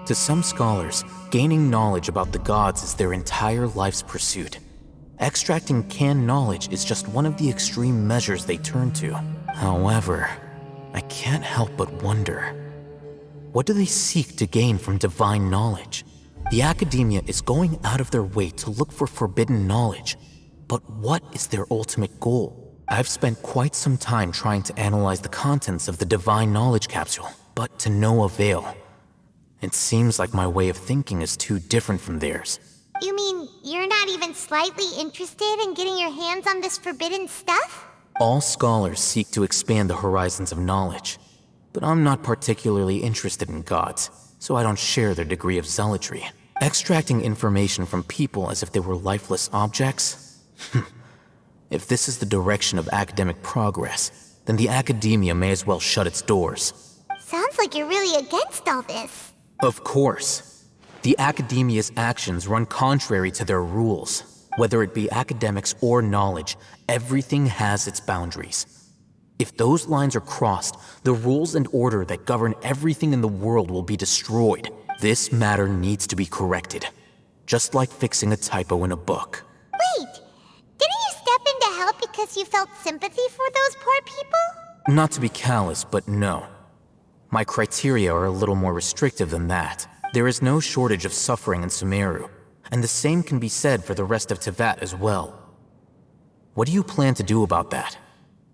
To some scholars, gaining knowledge about the gods is their entire life's pursuit. Extracting canned knowledge is just one of the extreme measures they turn to. However, I can't help but wonder, what do they seek to gain from divine knowledge? The Academia is going out of their way to look for forbidden knowledge, but what is their ultimate goal? I've spent quite some time trying to analyze the contents of the divine knowledge capsule, but to no avail. It seems like my way of thinking is too different from theirs. You mean you're not even slightly interested in getting your hands on this forbidden stuff? All scholars seek to expand the horizons of knowledge, but I'm not particularly interested in gods, so I don't share their degree of zealotry. Extracting information from people as if they were lifeless objects? If this is the direction of academic progress, then the Academia may as well shut its doors. Sounds like you're really against all this. Of course. The Academia's actions run contrary to their rules. Whether it be academics or knowledge, everything has its boundaries. If those lines are crossed, the rules and order that govern everything in the world will be destroyed. This matter needs to be corrected. Just like fixing a typo in a book. Wait, didn't you step in to help because you felt sympathy for those poor people? Not to be callous, but no. My criteria are a little more restrictive than that. There is no shortage of suffering in Sumeru, and the same can be said for the rest of Teyvat as well. What do you plan to do about that?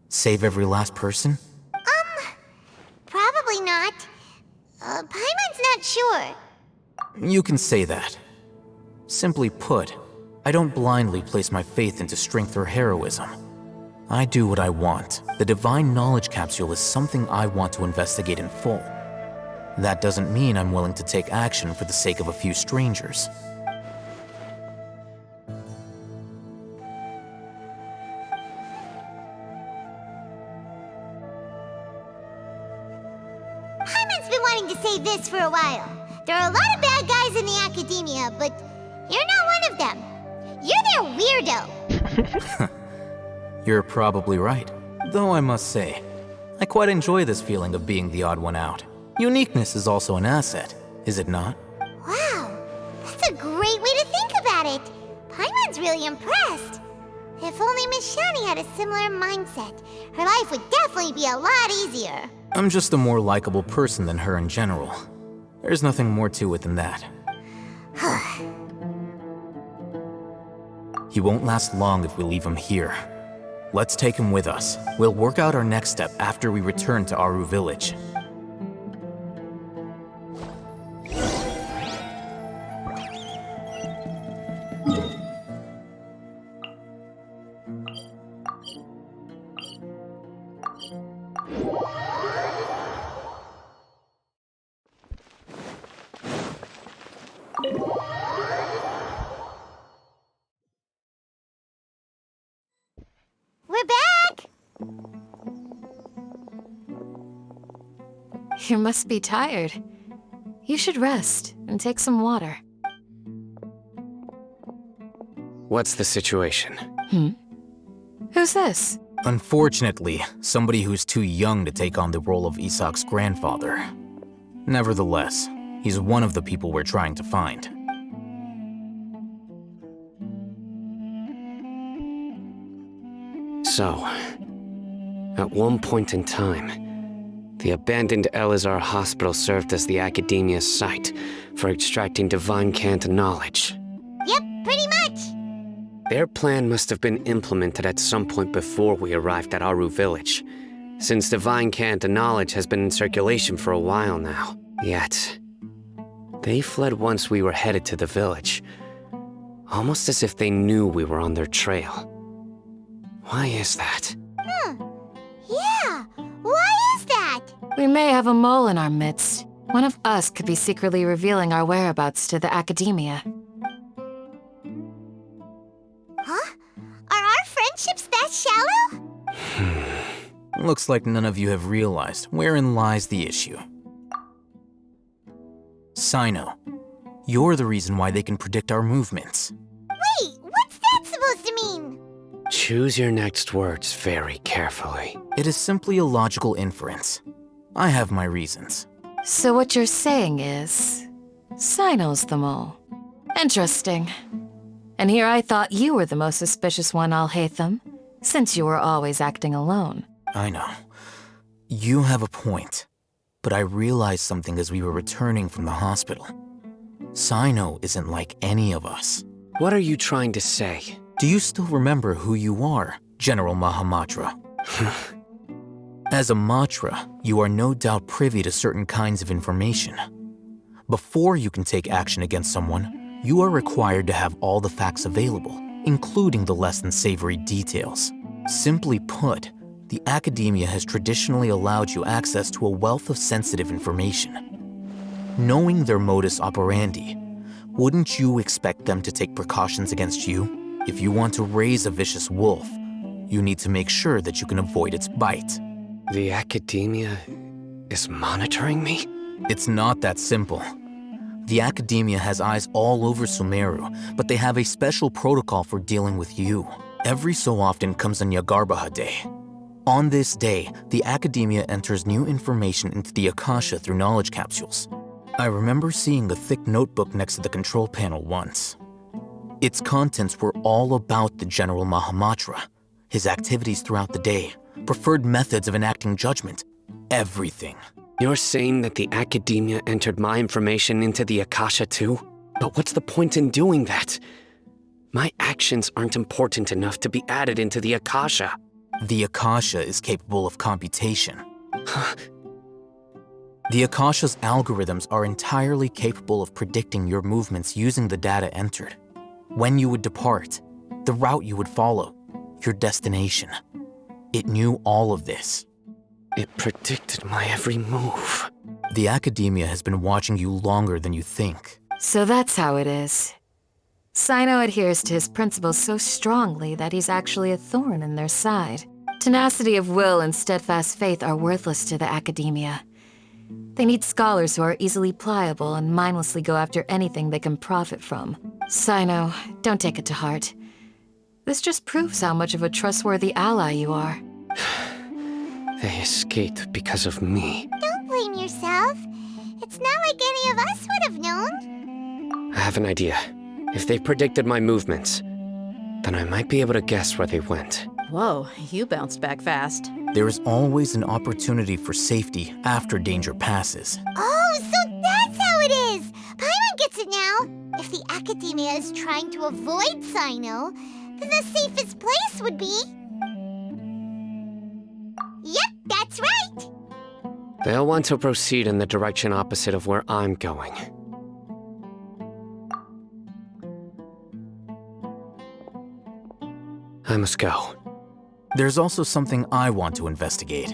Save every last person? Probably not. Paimon's not sure. You can say that. Simply put, I don't blindly place my faith into strength or heroism. I do what I want. The Divine Knowledge Capsule is something I want to investigate in full. That doesn't mean I'm willing to take action for the sake of a few strangers. Paimon's been wanting to say this for a while. There are a lot of bad guys in the Academia, but you're not one of them. You're their weirdo. You're probably right. Though I must say, I quite enjoy this feeling of being the odd one out. Uniqueness is also an asset, is it not? Wow, that's a great way to think about it. Paimon's really impressed. If only Miss Shani had a similar mindset, her life would definitely be a lot easier. I'm just a more likable person than her in general. There's nothing more to it than that. He won't last long if we leave him here. Let's take him with us. We'll work out our next step after we return to Aru Village. We're back! You must be tired. You should rest and take some water. What's the situation? Who's this? Unfortunately, somebody who's too young to take on the role of Isak's grandfather. Nevertheless, he's one of the people we're trying to find. So, at one point in time, the abandoned Elazar Hospital served as the Academia's site for extracting divine cant knowledge. Yep, pretty much. Their plan must have been implemented at some point before we arrived at Aru Village, since divine cant knowledge has been in circulation for a while now. Yet, they fled once we were headed to the village, almost as if they knew we were on their trail. Why is that? Yeah, why is that? We may have a mole in our midst. One of us could be secretly revealing our whereabouts to the Academia. Huh? Are our friendships that shallow? Looks like none of you have realized wherein lies the issue. Sino, you're the reason why they can predict our movements. Wait, what's that supposed to mean? Choose your next words very carefully. It is simply a logical inference. I have my reasons. So what you're saying is, Sino's the mole. Interesting. And here I thought you were the most suspicious one, Alhaitham, since you were always acting alone. I know. You have a point. But I realized something as we were returning from the hospital. Sino isn't like any of us. What are you trying to say? Do you still remember who you are, General Mahamatra? As a Matra, you are no doubt privy to certain kinds of information. Before you can take action against someone, you are required to have all the facts available, including the less than savory details. Simply put, the Academia has traditionally allowed you access to a wealth of sensitive information. Knowing their modus operandi, wouldn't you expect them to take precautions against you? If you want to raise a vicious wolf, you need to make sure that you can avoid its bite. The Academia is monitoring me? It's not that simple. The Academia has eyes all over Sumeru, but they have a special protocol for dealing with you. Every so often comes a Nyagarbaha Day. On this day, the Academia enters new information into the Akasha through knowledge capsules. I remember seeing a thick notebook next to the control panel once. Its contents were all about the General Mahamatra, his activities throughout the day, preferred methods of enacting judgment, everything. You're saying that the Academia entered my information into the Akasha too? But what's the point in doing that? My actions aren't important enough to be added into the Akasha. The Akasha is capable of computation. The Akasha's algorithms are entirely capable of predicting your movements using the data entered. When you would depart, the route you would follow, your destination. It knew all of this. It predicted my every move. The Academia has been watching you longer than you think. So that's how it is. Sino adheres to his principles so strongly that he's actually a thorn in their side. Tenacity of will and steadfast faith are worthless to the Academia. They need scholars who are easily pliable and mindlessly go after anything they can profit from. Sino, don't take it to heart. This just proves how much of a trustworthy ally you are. They escaped because of me. Don't blame yourself. It's not like any of us would have known. I have an idea. If they predicted my movements, then I might be able to guess where they went. Whoa, you bounced back fast. There is always an opportunity for safety after danger passes. Oh, so that's how it is! Paimon gets it now! If the Academia is trying to avoid Sino, then the safest place would be... Yep, that's right! They'll want to proceed in the direction opposite of where I'm going. I must go. There's also something I want to investigate.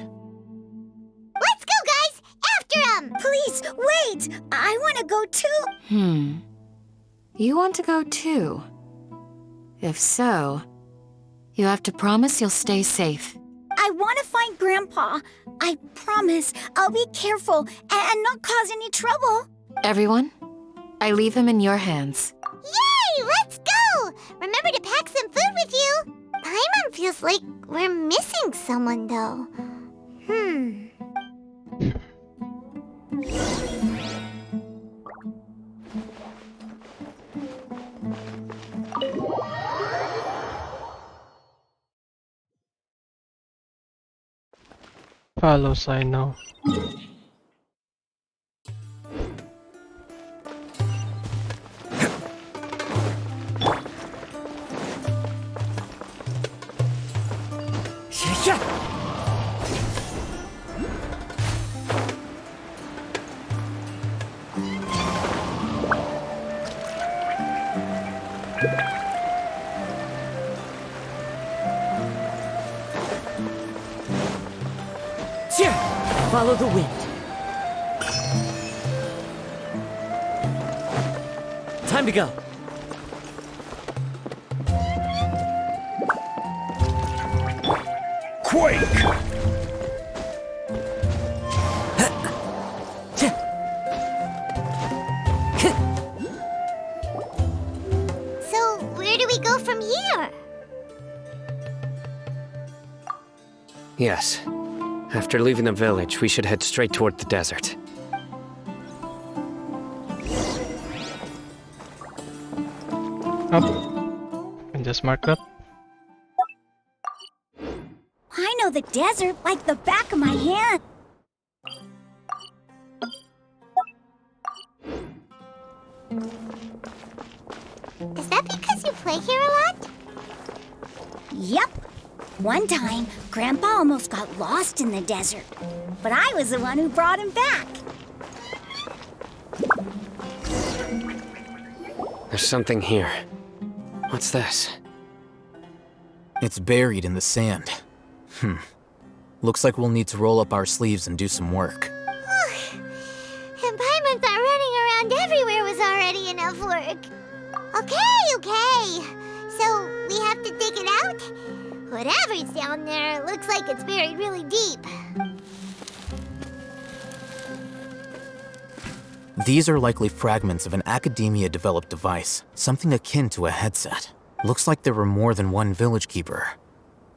Let's go, guys! After him! Please, wait! I want to go too! You want to go too? If so, you have to promise you'll stay safe. I want to find Grandpa. I promise I'll be careful and not cause any trouble. Everyone, I leave him in your hands. Yay! Let's go! Remember to pack some food with you! Paimon feels like we're missing someone, though. Follow Sino. Follow the wind. Time to go. Quake! So, where do we go from here? Yes. After leaving the village, we should head straight toward the desert. Oh, and just mark that. I know the desert like the back of my hand. Is that because you play here a lot? Yep. One time, Grandpa almost got lost in the desert, but I was the one who brought him back. There's something here. What's this? It's buried in the sand. Looks like we'll need to roll up our sleeves and do some work. And Paimon thought running around everywhere was already enough work. Okay. So, we have to dig it out? Whatever's down there looks like it's buried really deep. These are likely fragments of an Academia-developed device, something akin to a headset. Looks like there were more than one village keeper.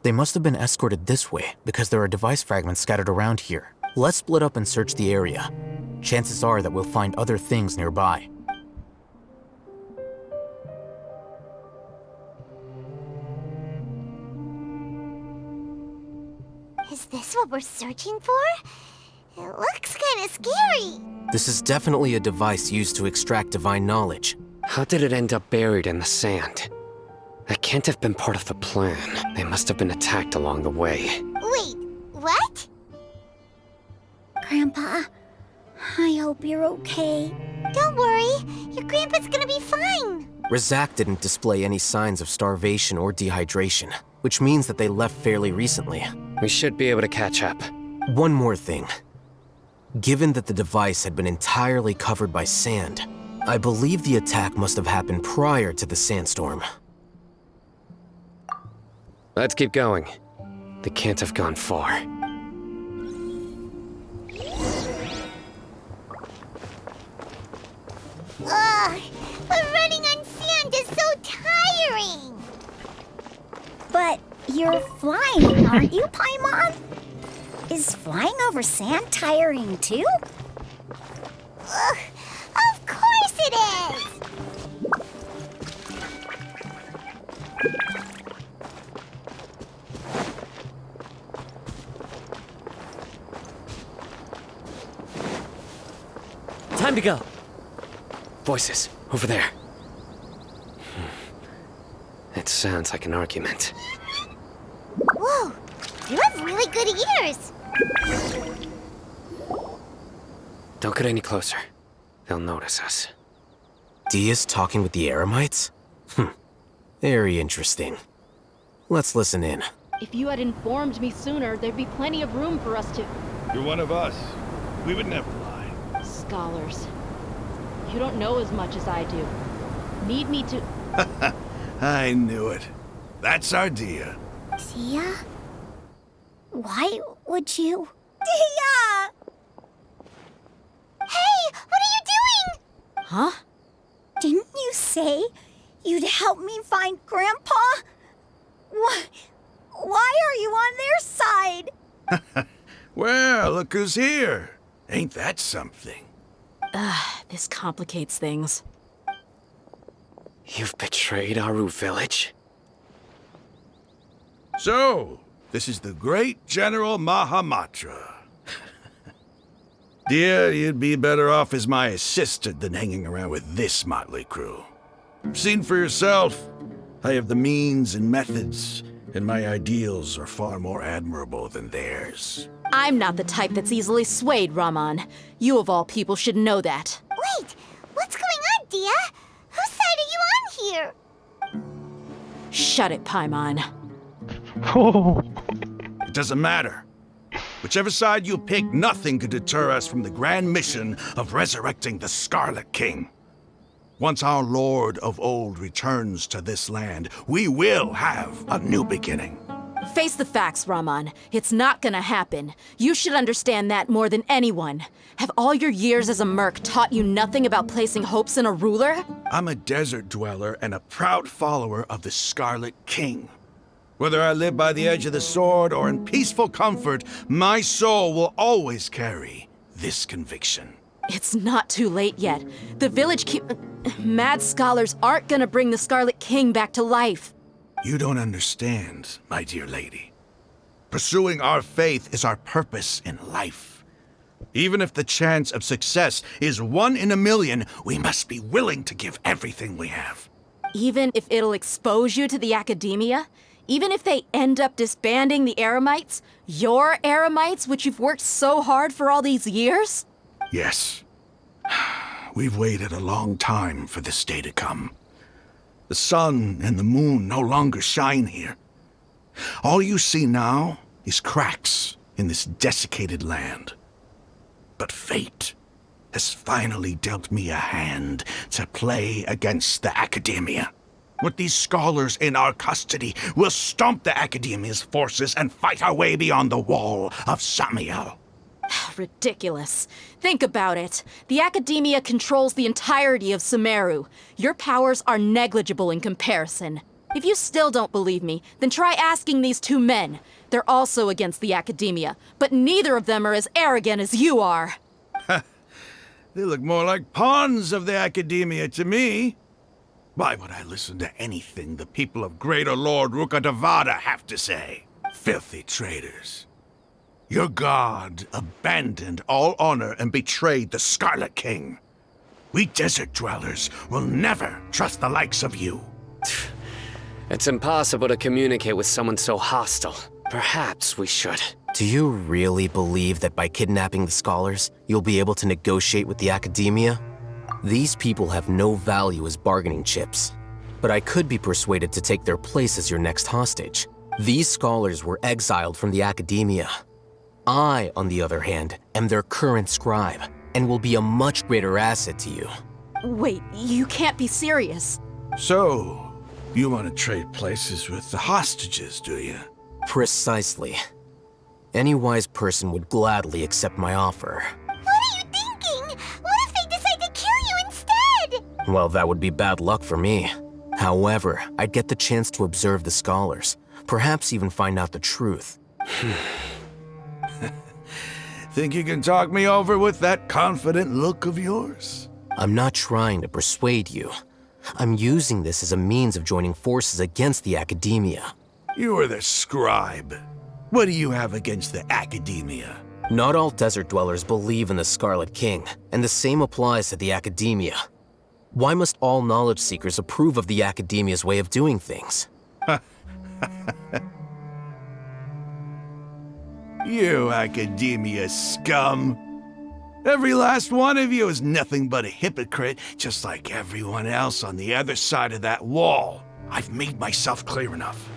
They must have been escorted this way because there are device fragments scattered around here. Let's split up and search the area. Chances are that we'll find other things nearby. Is this what we're searching for? It looks kinda scary. This is definitely a device used to extract divine knowledge. How did it end up buried in the sand? That can't have been part of the plan. They must have been attacked along the way. Wait, what? Grandpa, I hope you're okay. Don't worry, your grandpa's gonna be fine. Razak didn't display any signs of starvation or dehydration, which means that they left fairly recently. We should be able to catch up. One more thing. Given that the device had been entirely covered by sand, I believe the attack must have happened prior to the sandstorm. Let's keep going. They can't have gone far. Ugh, but running on sand is so tiring. But you're flying, aren't you, Paimon? Is flying over sand tiring too? Ugh, of course it is! Time to go. Voices, over there. It sounds like an argument. Whoa, you have really good ears. Don't get any closer. They'll notice us. Dia's talking with the Eremites? Very interesting. Let's listen in. If you had informed me sooner, there'd be plenty of room for us to... You're one of us. We would never lie. Scholars. You don't know as much as I do. Need me to... I knew it. That's our Dia. Dia? Why would you... Dia! Hey, what are you doing? Huh? Didn't you say you'd help me find Grandpa? Why are you on their side? Well, look who's here. Ain't that something? This complicates things. You've betrayed Aru Village? So, this is the great General Mahamatra. Dear, you'd be better off as my assistant than hanging around with this motley crew. Seen for yourself, I have the means and methods, and my ideals are far more admirable than theirs. I'm not the type that's easily swayed, Raman. You of all people should know that. Wait, what's going on, Dia? Whose side are you on here? Shut it, Paimon. It doesn't matter. Whichever side you pick, nothing could deter us from the grand mission of resurrecting the Scarlet King. Once our Lord of Old returns to this land, we will have a new beginning. Face the facts, Raman. It's not gonna happen. You should understand that more than anyone. Have all your years as a merc taught you nothing about placing hopes in a ruler? I'm a desert dweller and a proud follower of the Scarlet King. Whether I live by the edge of the sword or in peaceful comfort, my soul will always carry this conviction. It's not too late yet. The village mad scholars aren't gonna bring the Scarlet King back to life. You don't understand, my dear lady. Pursuing our faith is our purpose in life. Even if the chance of success is 1 in a million, we must be willing to give everything we have. Even if it'll expose you to the Academia? Even if they end up disbanding the Eremites? Your Eremites, which you've worked so hard for all these years? Yes. We've waited a long time for this day to come. The sun and the moon no longer shine here. All you see now is cracks in this desiccated land. But fate has finally dealt me a hand to play against the Academia. With these scholars in our custody, we'll stomp the Academia's forces and fight our way beyond the wall of Samiel. Ridiculous. Think about it. The Academia controls the entirety of Sumeru. Your powers are negligible in comparison. If you still don't believe me, then try asking these two men. They're also against the Academia, but neither of them are as arrogant as you are. They look more like pawns of the Academia to me. Why would I listen to anything the people of Greater Lord Rukkhadevata have to say? Filthy traitors. Your god abandoned all honor and betrayed the Scarlet King. We desert dwellers will never trust the likes of you. It's impossible to communicate with someone so hostile. Perhaps we should. Do you really believe that by kidnapping the scholars, you'll be able to negotiate with the Academia? These people have no value as bargaining chips, but I could be persuaded to take their place as your next hostage. These scholars were exiled from the Academia. I, on the other hand, am their current scribe, and will be a much greater asset to you. Wait, you can't be serious. So, you want to trade places with the hostages, do you? Precisely. Any wise person would gladly accept my offer. What are you thinking? What if they decide to kill you instead? Well, that would be bad luck for me. However, I'd get the chance to observe the scholars, perhaps even find out the truth. Think you can talk me over with that confident look of yours? I'm not trying to persuade you. I'm using this as a means of joining forces against the Academia. You are the scribe. What do you have against the Academia? Not all desert dwellers believe in the Scarlet King, and the same applies to the Academia. Why must all knowledge seekers approve of the Academia's way of doing things? You Academia scum. Every last one of you is nothing but a hypocrite, just like everyone else on the other side of that wall. I've made myself clear enough.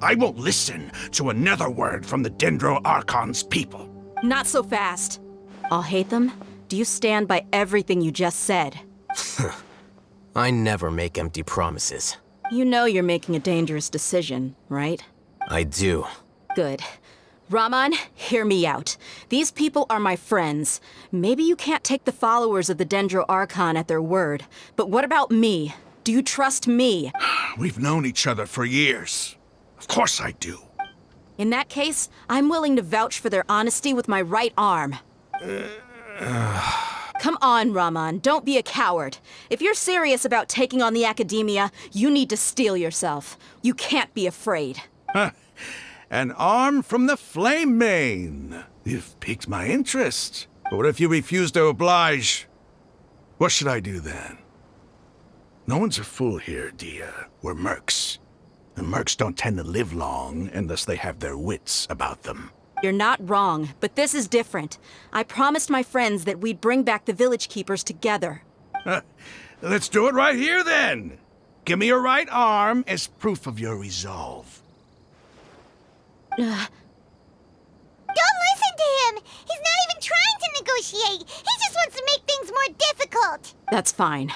I won't listen to another word from the Dendro Archon's people. Not so fast. I'll hate them. Do you stand by everything you just said? I never make empty promises. You know you're making a dangerous decision, right? I do. Good. Raman, hear me out. These people are my friends. Maybe you can't take the followers of the Dendro Archon at their word, but what about me? Do you trust me? We've known each other for years. Of course I do. In that case, I'm willing to vouch for their honesty with my right arm. Come on, Raman, don't be a coward. If you're serious about taking on the Academia, you need to steel yourself. You can't be afraid. An arm from the Flame Mane. You've piqued my interest. But what if you refuse to oblige? What should I do then? No one's a fool here, Dia. We're mercs. And mercs don't tend to live long unless they have their wits about them. You're not wrong, but this is different. I promised my friends that we'd bring back the village keepers together. Let's do it right here then. Give me your right arm as proof of your resolve. Don't listen to him! He's not even trying to negotiate! He just wants to make things more difficult! That's fine.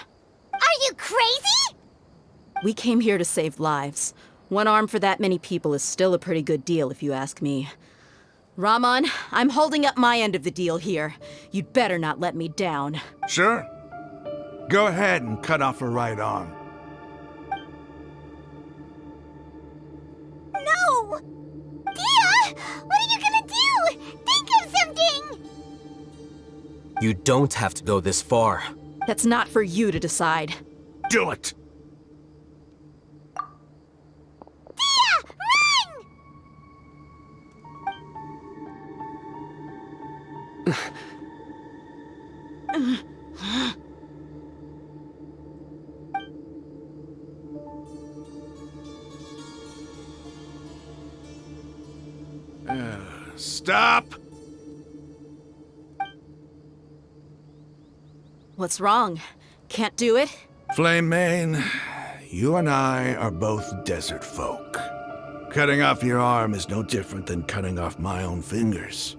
Are you crazy? We came here to save lives. One arm for that many people is still a pretty good deal, if you ask me. Raman, I'm holding up my end of the deal here. You'd better not let me down. Sure. Go ahead and cut off her right arm. No! Dia! What are you gonna do? Think of something! You don't have to go this far. That's not for you to decide. Do it! Dia! Run! Stop! What's wrong? Can't do it? Flame Mane, you and I are both desert folk. Cutting off your arm is no different than cutting off my own fingers.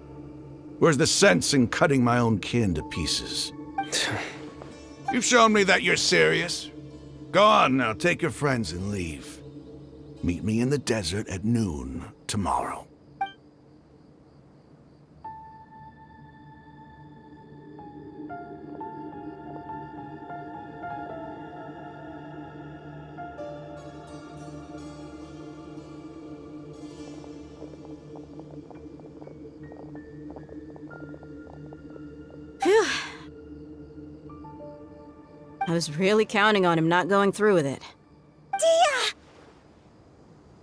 Where's the sense in cutting my own kin to pieces? You've shown me that you're serious. Go on now, take your friends and leave. Meet me in the desert at noon tomorrow. I was really counting on him not going through with it. Dia!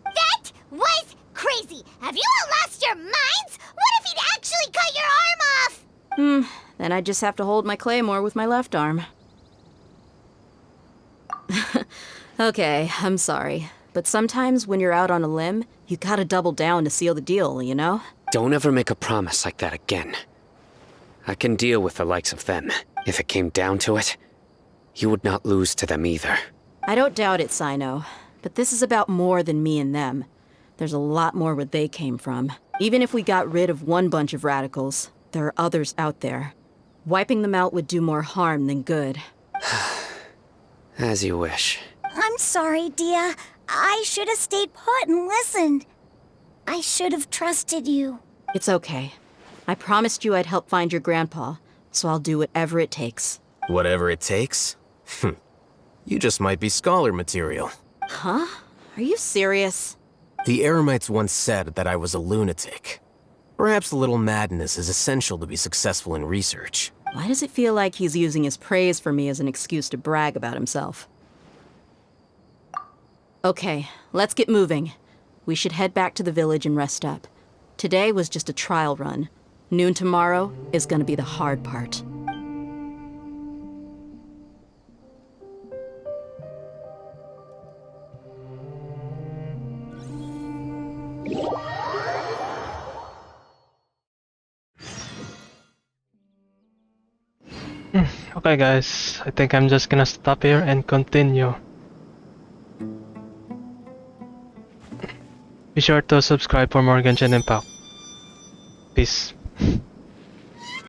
That was crazy! Have you all lost your minds? What if he'd actually cut your arm off? Then I'd just have to hold my claymore with my left arm. Okay, I'm sorry. But sometimes when you're out on a limb, you gotta double down to seal the deal, you know? Don't ever make a promise like that again. I can deal with the likes of them. If it came down to it, you would not lose to them either. I don't doubt it, Sino. But this is about more than me and them. There's a lot more where they came from. Even if we got rid of one bunch of radicals, there are others out there. Wiping them out would do more harm than good. As you wish. I'm sorry, Dia. I should have stayed put and listened. I should have trusted you. It's okay. I promised you I'd help find your grandpa, so I'll do whatever it takes. Whatever it takes? You just might be scholar material. Huh? Are you serious? The Eremites once said that I was a lunatic. Perhaps a little madness is essential to be successful in research. Why does it feel like he's using his praise for me as an excuse to brag about himself? Okay, let's get moving. We should head back to the village and rest up. Today was just a trial run. Noon tomorrow is gonna be the hard part. Okay guys, I think I'm just gonna stop here and continue. Be sure to subscribe for more Genshin Impact. Peace.